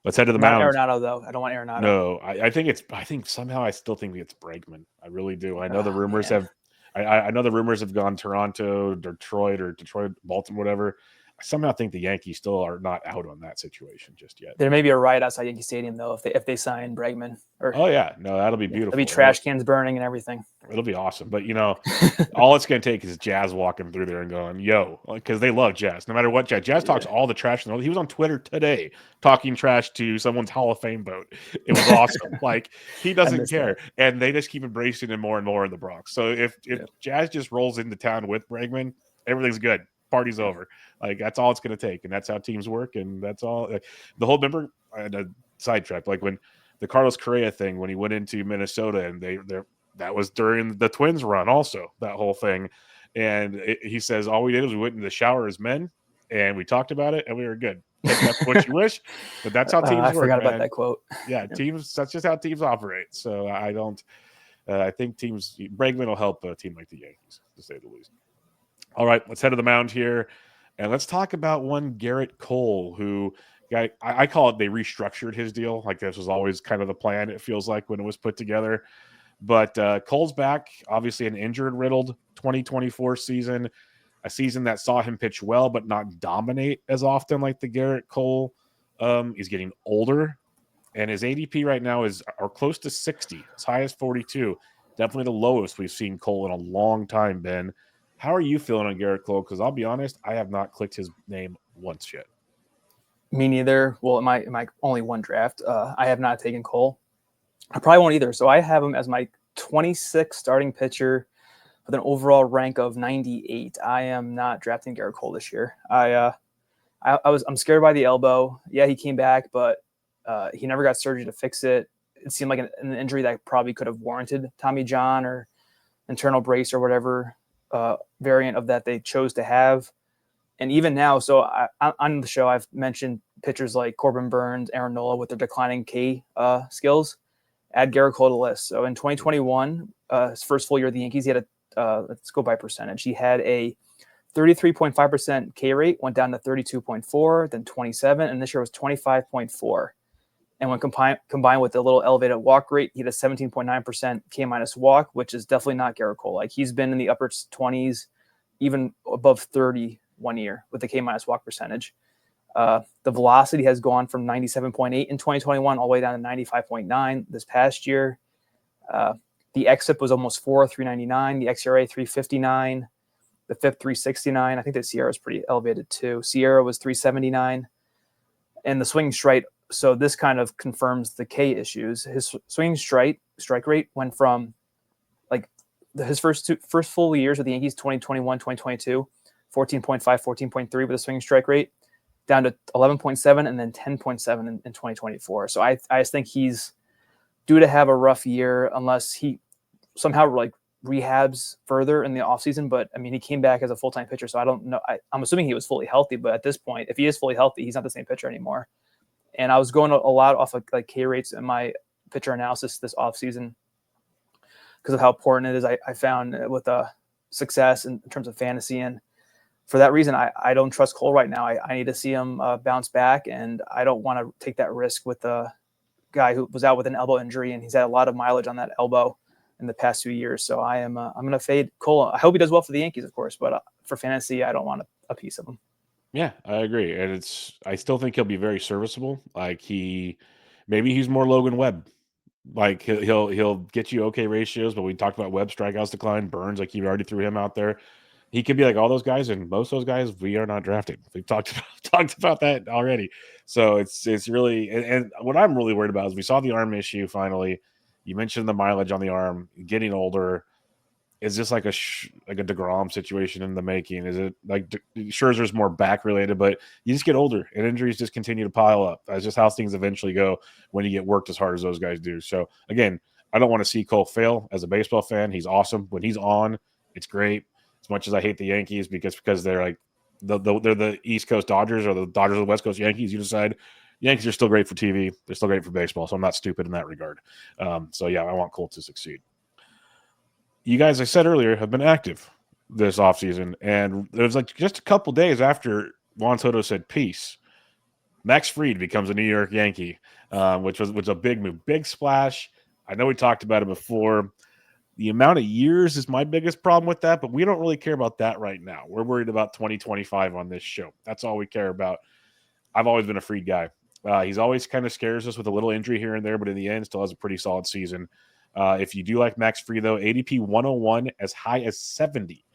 Let's head to the Not mound. Arenado, though. I don't want Arenado. No, I think somehow I still think it's Bregman. I really do. I know the rumors man. I know the rumors have gone Toronto, Detroit, Baltimore, whatever. I somehow think the Yankees still are not out on that situation just yet. There may be a riot outside Yankee Stadium, though, if they sign Bregman. Oh yeah, no, that'll be beautiful. There'll be trash cans burning and everything. It'll be awesome. But all it's going to take is Jazz walking through there and going, yo, because they love Jazz. No matter what, Jazz talks all the trash in the world. He was on Twitter today talking trash to someone's Hall of Fame boat. It was awesome. Like, he doesn't care. That. And they just keep embracing him more and more in the Bronx. So if Jazz just rolls into town with Bregman, everything's good. Party's over. Like, that's all it's going to take. And that's how teams work. And that's all. The whole, remember, sidetrack, like when the Carlos Correa thing, when he went into Minnesota and that was during the Twins run also, that whole thing. And he says, all we did was we went in the shower as men and we talked about it and we were good. Take that for what you wish, but that's how teams work. I forgot about that quote. Yeah, teams, that's just how teams operate. So I think Bregman will help a team like the Yankees, to say the least. All right, let's head to the mound here. And let's talk about one Garrett Cole, who I call it they restructured his deal. Like this was always kind of the plan, it feels like, when it was put together. But Cole's back, obviously an injured-riddled 2024 season, a season that saw him pitch well but not dominate as often like the Garrett Cole. He's getting older, and his ADP right now are close to 60, as high as 42. Definitely the lowest we've seen Cole in a long time, Ben. How are you feeling on Garrett Cole? Because I'll be honest, I have not clicked his name once yet. Me neither. Well, in my only one draft, I have not taken Cole. I probably won't either. So I have him as my 26th starting pitcher with an overall rank of 98. I am not drafting Garrett Cole this year. I'm scared by the elbow. Yeah, he came back, but he never got surgery to fix it. It seemed like an injury that probably could have warranted Tommy John or internal brace or whatever variant of that they chose to have. And even now, so on the show, I've mentioned pitchers like Corbin Burns, Aaron Nola with their declining K skills. Add Garrett Cole to the list. So in 2021, his first full year of the Yankees, he had let's go by percentage. He had a 33.5% K rate went down to 32.4, then 27, and this year was 25.4. And when combined with the little elevated walk rate, he had a 17.9% K minus walk, which is definitely not Garrett Cole. Like, he's been in the upper 20s, even above 30 1 year with the K minus walk percentage. The velocity has gone from 97.8 in 2021 all the way down to 95.9 this past year. The xFIP was almost 4, 399. The xERA 359. The FIP 369. I think the Sierra is pretty elevated too. Sierra was 379. And the swing strike. So this kind of confirms the K issues. His swing strike rate went from like his first full years with the Yankees, 2021, 2022, 14.5, 14.3 with a swing strike rate, down to 11.7 and then 10.7 in 2024. So I just think he's due to have a rough year unless he somehow like rehabs further in the offseason. But I mean, he came back as a full-time pitcher, so I don't know. I'm assuming he was fully healthy, but at this point, if he is fully healthy, he's not the same pitcher anymore. And I was going a lot off of like K rates in my pitcher analysis this offseason because of how important it is. I found with success in terms of fantasy. And for that reason, I don't trust Cole right now. I need to see him bounce back, and I don't want to take that risk with the guy who was out with an elbow injury, and he's had a lot of mileage on that elbow in the past 2 years. So I'm going to fade Cole. I hope he does well for the Yankees, of course, but for fantasy, I don't want a piece of him. Yeah, I agree, and I still think he'll be very serviceable. Like maybe he's more Logan Webb. Like he'll get you okay ratios, but we talked about Webb strikeouts decline, Burns, like you already threw him out there. He could be like all those guys, and most of those guys we are not drafting. We've talked about that already. So it's really and what I'm really worried about is we saw the arm issue finally. You mentioned the mileage on the arm, getting older. Is this like a DeGrom situation in the making? Is it like Scherzer's more back related, but you just get older and injuries just continue to pile up. That's just how things eventually go when you get worked as hard as those guys do. So again, I don't want to see Cole fail as a baseball fan. He's awesome when he's on. It's great. As much as I hate the Yankees because they're like they're the East Coast Dodgers or the Dodgers of the West Coast Yankees. You decide. Yankees are still great for TV. They're still great for baseball. So I'm not stupid in that regard. So yeah, I want Cole to succeed. You guys, I said earlier, have been active this offseason, and it was like just a couple days after Juan Soto said peace, Max Fried becomes a New York Yankee, which was a big move, big splash. I know we talked about it before. The amount of years is my biggest problem with that, but we don't really care about that right now. We're worried about 2025 on this show. That's all we care about. I've always been a Fried guy. He's always kind of scares us with a little injury here and there, but in the end, still has a pretty solid season. If you do like Max Fried, though, ADP 101 as high as 70.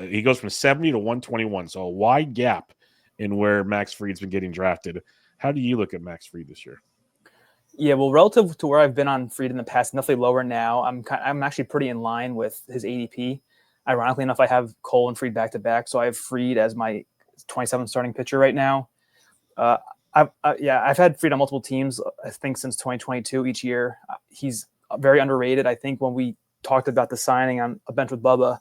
He goes from 70 to 121, so a wide gap in where Max Fried's been getting drafted. How do you look at Max Fried this year? Yeah, well, relative to where I've been on Fried in the past, definitely lower now. I'm actually pretty in line with his ADP. Ironically enough, I have Cole and Fried back to back, so I have Fried as my 27th starting pitcher right now. I've had Fried on multiple teams, I think, since 2022. Each year, he's very underrated. I think when we talked about the signing on a bench with Bubba,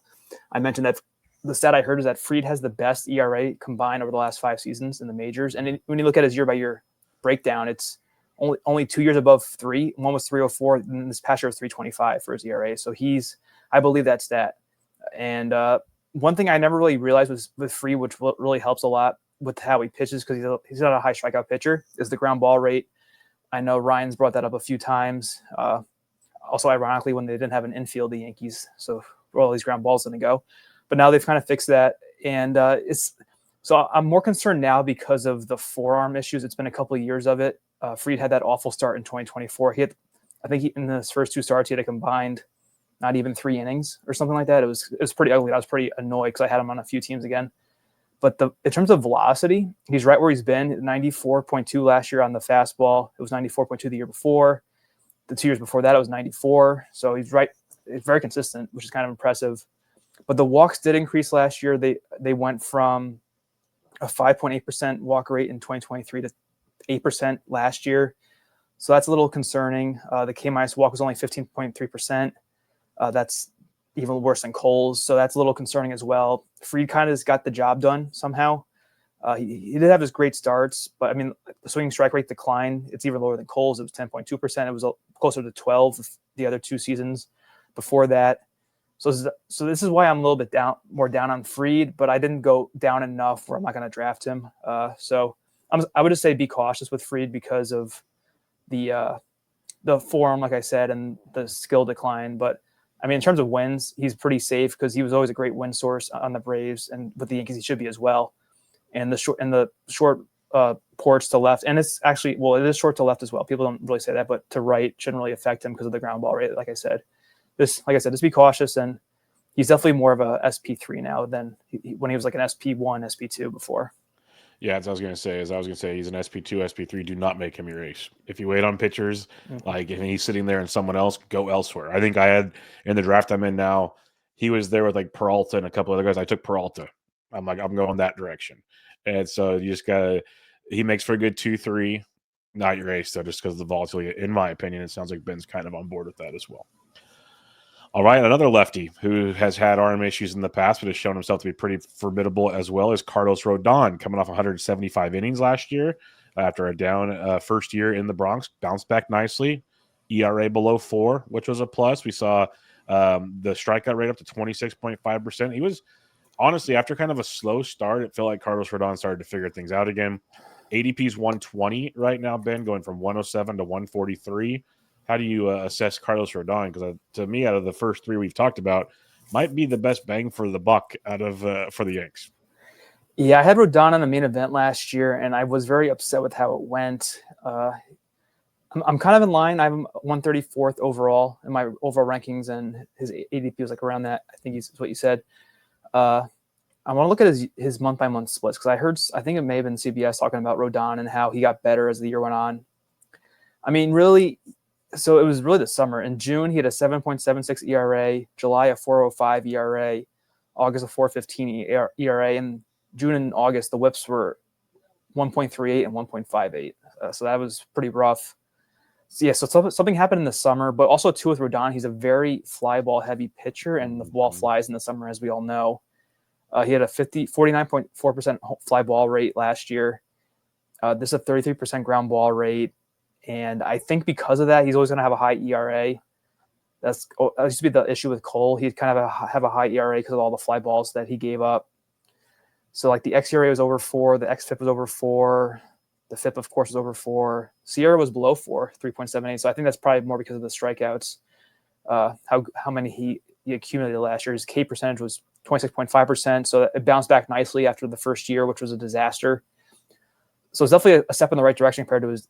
I mentioned that the stat I heard is that Fried has the best ERA combined over the last 5 seasons in the majors. And when you look at his year-by-year breakdown, it's only 2 years above 3. One was 304, and this past year was 325 for his ERA. So I believe that stat. And one thing I never really realized was with Fried, which really helps a lot with how he pitches, because he's not a high strikeout pitcher, is the ground ball rate. I know Ryan's brought that up a few times. Also, ironically, when they didn't have an infield, the Yankees, so where all these ground balls didn't go. But now they've kind of fixed that. And so I'm more concerned now because of the forearm issues. It's been a couple of years of it. Fried had that awful start in 2024. I think in his first 2 starts, he had a combined not even 3 innings or something like that. It was pretty ugly. I was pretty annoyed because I had him on a few teams again. But in terms of velocity, he's right where he's been. 94.2 last year on the fastball. It was 94.2 the year before. The 2 years before that, it was 94. So he's right. It's very consistent, which is kind of impressive. But the walks did increase last year. They went from a 5.8% walk rate in 2023 to 8% last year. So that's a little concerning. The K-minus walk was only 15.3%. That's even worse than Cole's. So that's a little concerning as well. Fried kind of has got the job done somehow. He did have his great starts, but I mean, the swinging strike rate decline, it's even lower than Cole's. It was 10.2%. It was closer to 12 the other 2 seasons before that. So this is why I'm a little bit more down on Fried, but I didn't go down enough where I'm not going to draft him. So I would just say be cautious with Fried because of the form, like I said, and the skill decline. But I mean, in terms of wins, he's pretty safe because he was always a great win source on the Braves, and with the Yankees, he should be as well. And the short porch to left, and it's actually, well, it is short to left as well. People don't really say that, but to right shouldn't really affect him because of the ground ball rate. Like I said, just be cautious, and he's definitely more of a SP3 now than when he was like an SP1, SP2 before. Yeah, as I was going to say, he's an SP2, SP3. Do not make him your ace. If you wait on pitchers, like if he's sitting there and someone else, go elsewhere. I think I had in the draft I'm in now, he was there with like Peralta and a couple other guys. I took Peralta. I'm like, I'm going that direction. And so you just gotta. He makes for a good 2-3. Not your ace though, just because of the volatility. In my opinion, it sounds like Ben's kind of on board with that as well. All right, another lefty who has had arm issues in the past, but has shown himself to be pretty formidable as well, is Carlos Rodon, coming off 175 innings last year after a down first year in the Bronx. Bounced back nicely. ERA below 4, which was a plus. We saw the strikeout rate up to 26.5%. He was, honestly, after kind of a slow start, it felt like Carlos Rodon started to figure things out again. ADP's 120 right now, Ben, going from 107 to 143. How do you assess Carlos Rodon? Because to me, out of the first 3 we've talked about, might be the best bang for the buck out of for the Yanks. Yeah, I had Rodon on the main event last year, and I was very upset with how it went. I'm kind of in line. I'm 134th overall in my overall rankings, and his ADP was like around that. I think is what you said. I want to look at his month by month splits because I think it may have been CBS talking about Rodon and how he got better as the year went on. I mean, really. So it was really the summer. In June, he had a 7.76 ERA, July a 4.05 ERA, August a 4.15 ERA, and June and August the WHIPs were 1.38 and 1.58. So that was pretty rough. So, yeah, so something happened in the summer, but also too with Rodon, he's a very fly ball heavy pitcher, and the ball flies in the summer, as we all know. He had a 49.4% fly ball rate last year. This is a 33% ground ball rate. And I think because of that, he's always going to have a high ERA. That used to be the issue with Cole. He'd kind of have a high ERA because of all the fly balls that he gave up. So like the xERA was over 4, the xFIP was over 4, the FIP, of course, was over 4. SIERA was below 4, 3.78. So I think that's probably more because of the strikeouts, how many he accumulated last year. His K percentage was 26.5%. So it bounced back nicely after the first year, which was a disaster. So it's definitely a step in the right direction compared to his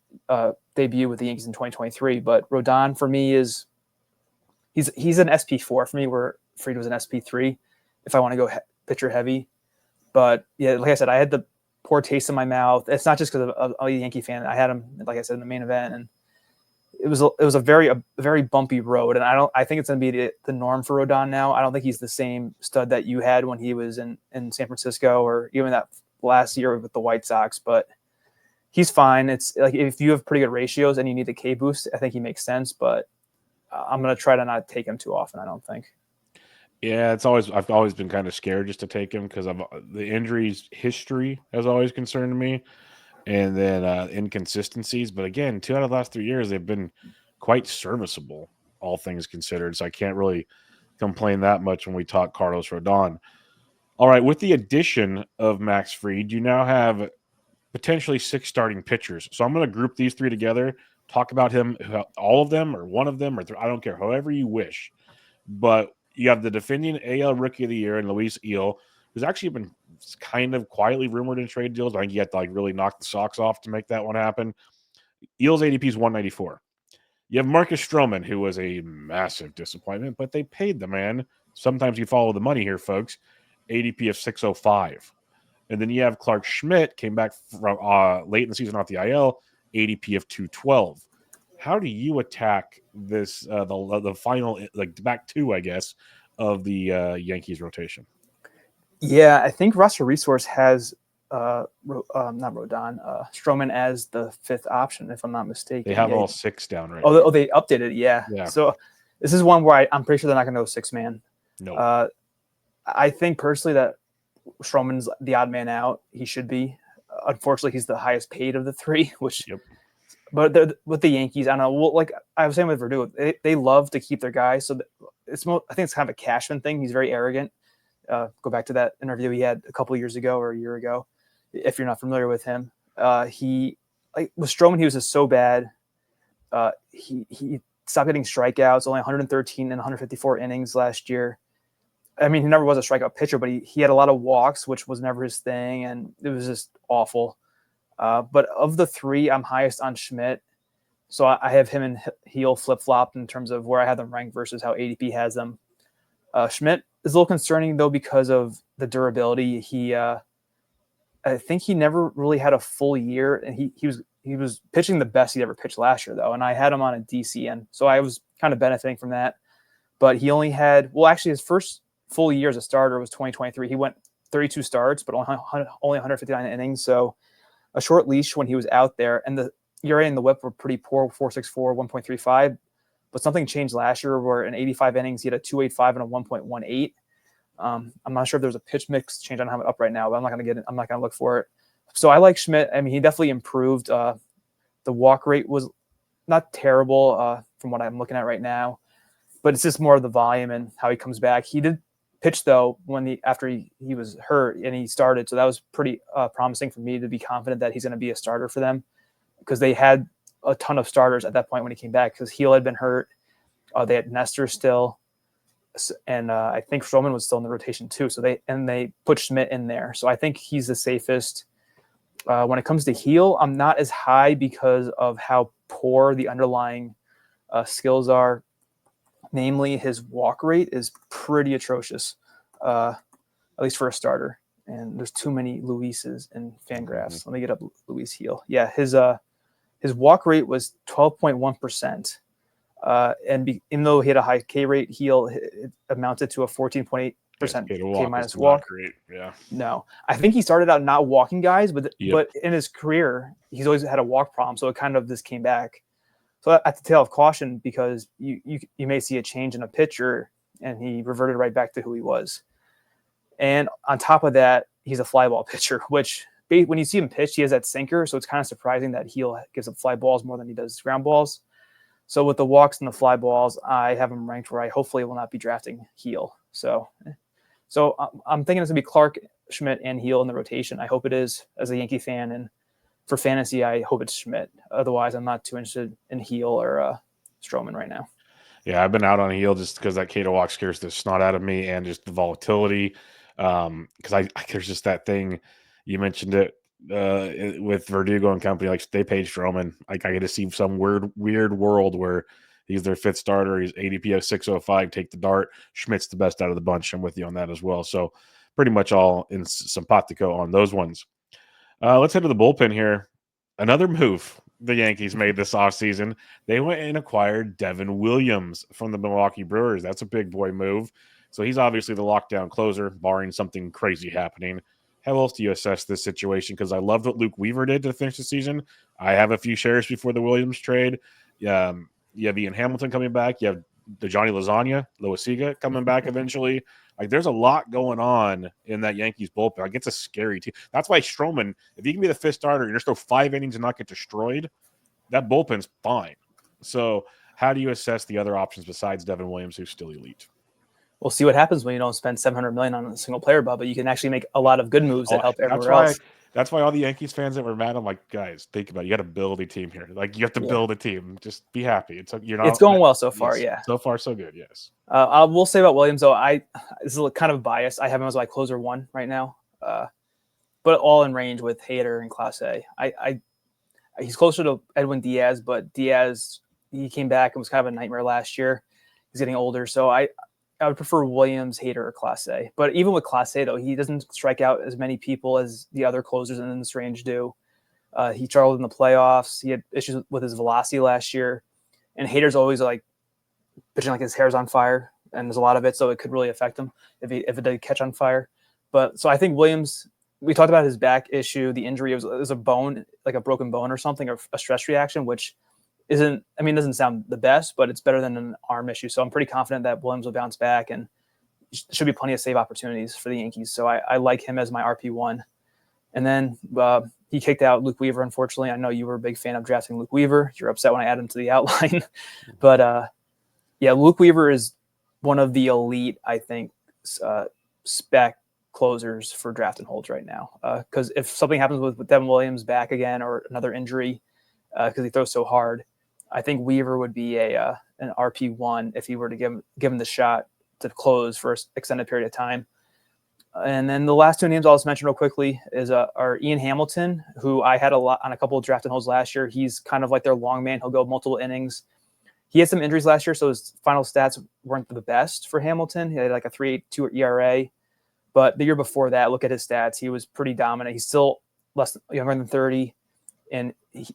debut with the Yankees in 2023. But Rodon, for me, he's an SP4 for me, where Fried was an SP3 if I want to go pitcher heavy. But yeah, like I said, I had the poor taste in my mouth. It's not just because of a Yankee fan. I had him, like I said, in the main event, and it was a very bumpy road. And I think it's going to be the norm for Rodon now. I don't think he's the same stud that you had when he was in San Francisco or even that last year with the White Sox, but he's fine. It's like if you have pretty good ratios and you need the K boost, I think he makes sense. But I'm gonna try to not take him too often. I don't think. Yeah, I've always been kind of scared just to take him because of the injuries history has always concerned me, and then inconsistencies. But again, 2 out of the last 3 years they've been quite serviceable, all things considered. So I can't really complain that much when we talk Carlos Rodon. All right, with the addition of Max Fried, you now have potentially 6 starting pitchers. So I'm going to group these 3 together, talk about him, all of them or one of them, or I don't care, however you wish. But you have the defending AL Rookie of the Year in Luis Eel, who's actually been kind of quietly rumored in trade deals. I think you have to really knock the socks off to make that one happen. Eel's ADP is 194. You have Marcus Stroman, who was a massive disappointment, but they paid the man. Sometimes you follow the money here, folks. ADP of 605. And then you have Clark Schmidt, came back from late in the season off the IL, ADP of 212. How do you attack this, the final, like back 2, I guess, of the Yankees rotation? Yeah, I think Roster Resource has not Rodon, Stroman as the 5th option, if I'm not mistaken. They have all 6 down right now. Oh, they updated it, yeah. So this is one where I'm pretty sure they're not going to go 6-man. No. I think personally that Stroman's the odd man out. He should be. Unfortunately, he's the highest paid of the 3, which. Yep. But with the Yankees, I don't know. Well, like I was saying with Verdugo, they love to keep their guys. So I think it's kind of a Cashman thing. He's very arrogant. Go back to that interview he had a couple of years ago or a year ago, if you're not familiar with him. He like with Stroman, he was just so bad. He stopped getting strikeouts, only 113 and 154 innings last year. I mean, he never was a strikeout pitcher, but he had a lot of walks, which was never his thing, and it was just awful. But of the three, I'm highest on Schmidt. So I have him and Heel flip-flopped in terms of where I have them ranked versus how ADP has them. Schmidt is a little concerning, though, because of the durability. I think he never really had a full year, and he was pitching the best he'd ever pitched last year, though, and I had him on a DCN, so I was kind of benefiting from that. But he only had, well, actually, his first full year as a starter was 2023. He went 32 starts, but only 159 innings, so a short leash when he was out there. And the ERA and the WHIP were pretty poor, 4.64, 1.35. But something changed last year where in 85 innings, he had a 2.85 and a 1.18. I'm not sure if there's a pitch mix change. I don't have it up right now, but I'm not going to look for it. So I like Schmidt. I mean, he definitely improved. The walk rate was not terrible from what I'm looking at right now, but it's just more of the volume and how he comes back. He did pitch though after he was hurt and he started, so that was pretty promising for me to be confident that he's going to be a starter for them, because they had a ton of starters at that point when he came back, because Heel had been hurt. They had Nestor still, and I think Stroman was still in the rotation too. So they put Schmidt in there, so I think he's the safest. When it comes to Heel, I'm not as high because of how poor the underlying skills are. Namely, his walk rate is pretty atrocious, at least for a starter. And there's too many Luises in Fangraphs. Mm-hmm. Let me get up Luis Heel. Yeah, his walk rate was 12.1%. Even though he had a high K rate, Heel, it amounted to a 14.8% K minus walk rate. Yeah. No, I think he started out not walking guys, but in his career, he's always had a walk problem. So it kind of just came back. So at the tail of caution, because you may see a change in a pitcher, and he reverted right back to who he was. And on top of that, he's a fly ball pitcher, which when you see him pitch, he has that sinker. So it's kind of surprising that Heel gives up fly balls more than he does ground balls. So with the walks and the fly balls, I have him ranked where I hopefully will not be drafting Heel. So I'm thinking it's going to be Clark, Schmidt, and Heel in the rotation. I hope it is, as a Yankee fan, and for fantasy, I hope it's Schmidt. Otherwise, I'm not too interested in Heel or Stroman right now. Yeah, I've been out on Heel just because that Cato walk scares the snot out of me, and just the volatility. Because there's just that thing, you mentioned it with Verdugo and company, like they paid Stroman. Like I get to see some weird world where he's their fifth starter. He's ADP of 605. Take the dart. Schmidt's the best out of the bunch. I'm with you on that as well. So pretty much all in simpatico on those ones. Let's head to the bullpen here. Another move the Yankees made this offseason. They went and acquired Devin Williams from the Milwaukee Brewers. That's a big boy move. So he's obviously the lockdown closer, barring something crazy happening. How else do you assess this situation? Because I love what Luke Weaver did to finish the season. I have a few shares before the Williams trade. You have Ian Hamilton coming back. You have the Johnny Loisiga coming back eventually. Like, there's a lot going on in that Yankees bullpen. Like, it's a scary team. That's why Stroman, if you can be the fifth starter and just throw 5 innings and not get destroyed, that bullpen's fine. So how do you assess the other options besides Devin Williams, who's still elite? We'll see what happens when you don't spend $700 million on a single player, Bubba. You can actually make a lot of good moves that help everywhere else. That's why all the Yankees fans that were mad, I'm like, guys, think about it. You got to build a team here. Like, you have to build a team. Just be happy. It's going well so far, yeah. So far, so good, yes. I will say about Williams, though, this is kind of biased. I have him as my closer one right now, but all in range with Hader and Clase A. He's closer to Edwin Diaz, but Diaz, he came back and was kind of a nightmare last year. He's getting older, so I would prefer Williams, Hader, or Clase. But even with Clase, though, he doesn't strike out as many people as the other closers in this range do. He struggled in the playoffs. He had issues with his velocity last year. And Hader's always like pitching like his hair's on fire, and there's a lot of it, so it could really affect him if it did catch on fire. But so I think Williams, we talked about his back issue, the injury. It was a bone, like a broken bone or something, or a stress reaction, which doesn't sound the best, but it's better than an arm issue. So I'm pretty confident that Williams will bounce back, and should be plenty of save opportunities for the Yankees. So I like him as my RP1. And then he kicked out Luke Weaver, unfortunately. I know you were a big fan of drafting Luke Weaver. You're upset when I add him to the outline. But Luke Weaver is one of the elite, I think, spec closers for draft and holds right now. Because if something happens with Devin Williams back again or another injury, because he throws so hard, I think Weaver would be an RP1 if he were to give him the shot to close for an extended period of time. And then the last two names I'll just mention real quickly are Ian Hamilton, who I had a lot on a couple of draft and holds last year. He's kind of like their long man. He'll go multiple innings. He had some injuries last year, so his final stats weren't the best for Hamilton. He had like a 3.82 ERA. But the year before that, look at his stats. He was pretty dominant. He's still younger than 30. And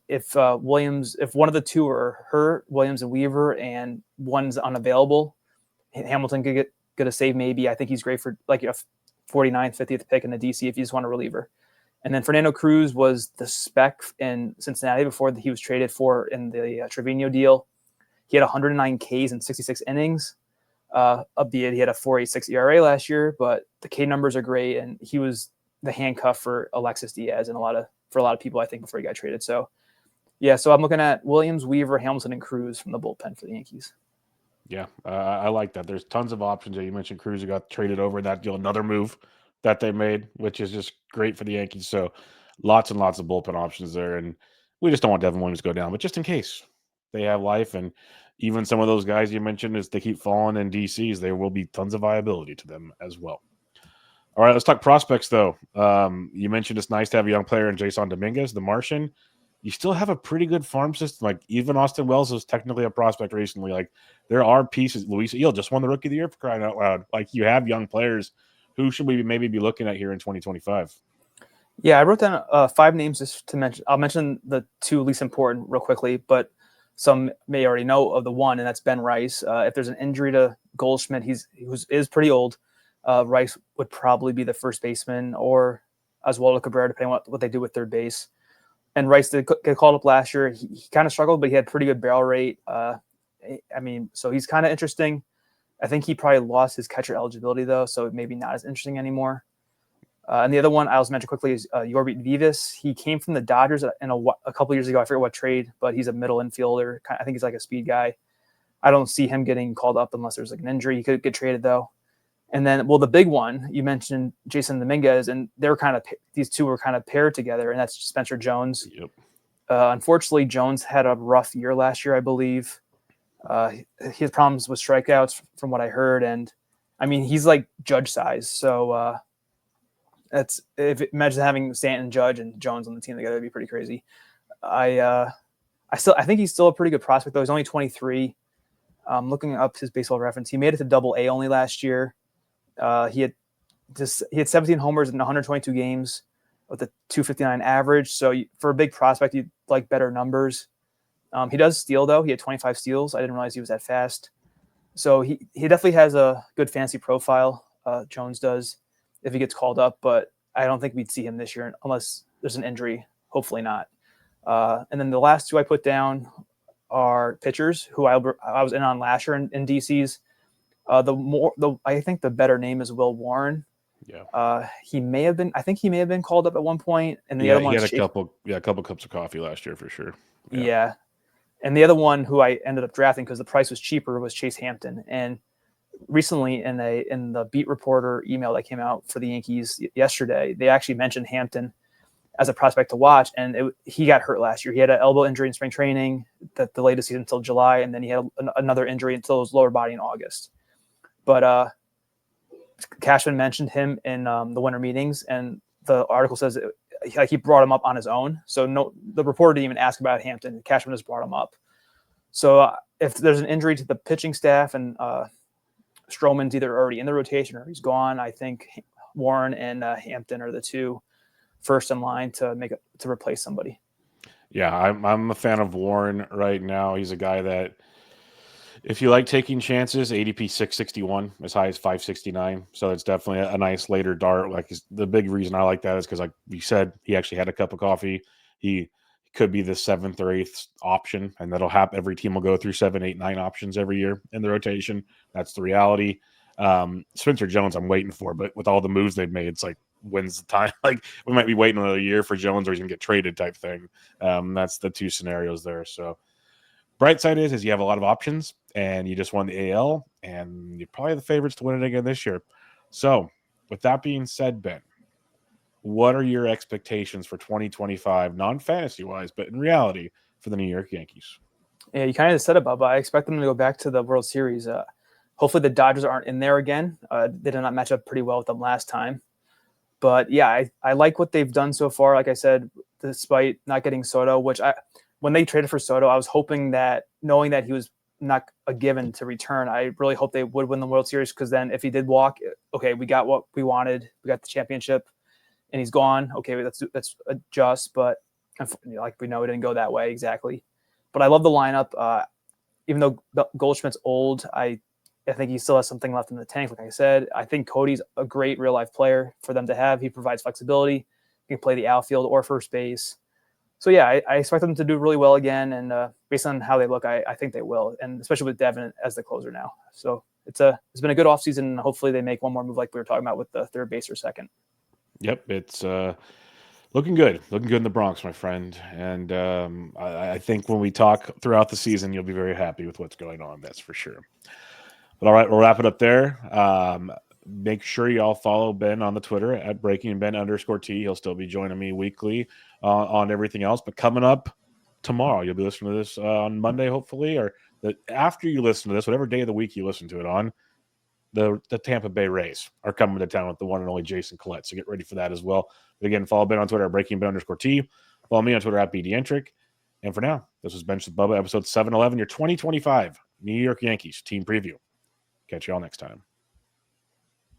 if one of the two are hurt, Williams and Weaver, and one's unavailable, Hamilton could get a save maybe. I think he's great for like 49th, 50th pick in the DC if you just want a reliever. And then Fernando Cruz was the spec in Cincinnati before he was traded for in the Trevino deal. He had 109 Ks in 66 innings. Albeit he had a 4.86 ERA last year, but the K numbers are great, and he was the handcuff for Alexis Diaz and for a lot of people, I think, before he got traded. So, yeah, so I'm looking at Williams, Weaver, Hamilton, and Cruz from the bullpen for the Yankees. Yeah, I like that. There's tons of options. You mentioned Cruz, who got traded over in that deal, another move that they made, which is just great for the Yankees. So lots and lots of bullpen options there. And we just don't want Devin Williams to go down, but just in case they have life. And even some of those guys you mentioned, as they keep falling in DCs, there will be tons of viability to them as well. All right, let's talk prospects, though. You mentioned it's nice to have a young player in Jason Dominguez, the Martian. You still have a pretty good farm system. Like, even Austin Wells was technically a prospect recently. Like, there are pieces. Luis Eel just won the Rookie of the Year, for crying out loud. Like, you have young players. Who should we maybe be looking at here in 2025? Yeah, I wrote down 5 names just to mention. I'll mention the 2 least important real quickly, but some may already know of the one, and that's Ben Rice. If there's an injury to Goldschmidt, he is pretty old. Rice would probably be the first baseman, or Oswaldo Cabrera, depending on what they do with third base. And Rice did get called up last year. He kind of struggled, but he had pretty good barrel rate. So he's kind of interesting. I think he probably lost his catcher eligibility, though, so maybe not as interesting anymore. And the other one I'll just mention quickly is Yorbit Vivas. He came from the Dodgers in a couple years ago. I forget what trade, but he's a middle infielder. I think he's like a speed guy. I don't see him getting called up unless there's like an injury. He could get traded, though. And then, the big one, you mentioned Jason Dominguez, and these two were kind of paired together, and that's Spencer Jones. Yep. Unfortunately, Jones had a rough year last year, I believe. He has problems with strikeouts from what I heard. And I mean, he's like Judge size. So imagine having Stanton, Judge, and Jones on the team together, it'd be pretty crazy. I think he's still a pretty good prospect, though. He's only 23. Looking up his baseball reference, he made it to Double-A only last year. He had 17 homers in 122 games with a 259 average. So for a big prospect, you'd like better numbers. He does steal, though. He had 25 steals. I didn't realize he was that fast. So he definitely has a good fantasy profile. Jones does if he gets called up, but I don't think we'd see him this year unless there's an injury. Hopefully not. And then the last 2 I put down are pitchers who I was in on last year in DCs. I think the better name is Will Warren. Yeah. He may have been called up at one point, and the other other one he had a couple cups of coffee last year for sure. Yeah. And the other one who I ended up drafting because the price was cheaper was Chase Hampton. And recently in the beat reporter email that came out for the Yankees yesterday, they actually mentioned Hampton as a prospect to watch, and he got hurt last year. He had an elbow injury in spring training that delayed the season until July, and then he had another injury until his lower body in August. But Cashman mentioned him in the winter meetings, and the article says he brought him up on his own. So the reporter didn't even ask about Hampton. Cashman just brought him up. So if there's an injury to the pitching staff and Stroman's either already in the rotation or he's gone, I think Warren and Hampton are the 2 first in line to replace somebody. Yeah, I'm a fan of Warren right now. He's a guy that, if you like taking chances, ADP 661, as high as 569. So it's definitely a nice later dart. Like, the big reason I like that is because, like you said, he actually had a cup of coffee. He could be the 7th or 8th option, and that'll happen. Every team will go through 7, 8, 9 options every year in the rotation. That's the reality. Spencer Jones, I'm waiting for, but with all the moves they've made, it's like, when's the time? Like, we might be waiting another year for Jones, or he's gonna get traded type thing. That's the 2 scenarios there. So bright side is you have a lot of options. and you just won the AL, and you're probably the favorites to win it again this year. So, with that being said, Ben, what are your expectations for 2025, non-fantasy wise, but in reality, for the New York Yankees? Yeah, you kind of said it, Bubba. I expect them to go back to the World Series. Hopefully, the Dodgers aren't in there again. They did not match up pretty well with them last time. But yeah, I like what they've done so far. Like I said, despite not getting Soto, when they traded for Soto, I was hoping that, knowing that he was not a given to return, I really hope they would win the World Series, because then if he did walk, okay, we got what we wanted. We got the championship, and he's gone. Okay, let's adjust. But like we know, it didn't go that way exactly. But I love the lineup. Even though Goldschmidt's old, I think he still has something left in the tank. Like I said, I think Cody's a great real life player for them to have. He provides flexibility. He can play the outfield or first base. So yeah, I expect them to do really well again. And based on how they look, I think they will. And especially with Devin as the closer now. So it's been a good offseason. And hopefully they make one more move like we were talking about with the third base or second. Yep, it's looking good in the Bronx, my friend. And I think when we talk throughout the season, you'll be very happy with what's going on. That's for sure. But all right, we'll wrap it up there. Make sure you all follow Ben on the Twitter at BreakingBen_T. He'll still be joining me weekly on everything else. But coming up tomorrow, you'll be listening to this on Monday, hopefully, or after you listen to this, whatever day of the week you listen to it on. The Tampa Bay Rays are coming to town with the one and only Jason Collette. So get ready for that as well. But again, follow Ben on Twitter at BreakingBen_T. Follow me on Twitter at BDentric. And for now, this was Bench with Bubba, episode 711, your 2025 New York Yankees team preview. Catch you all next time.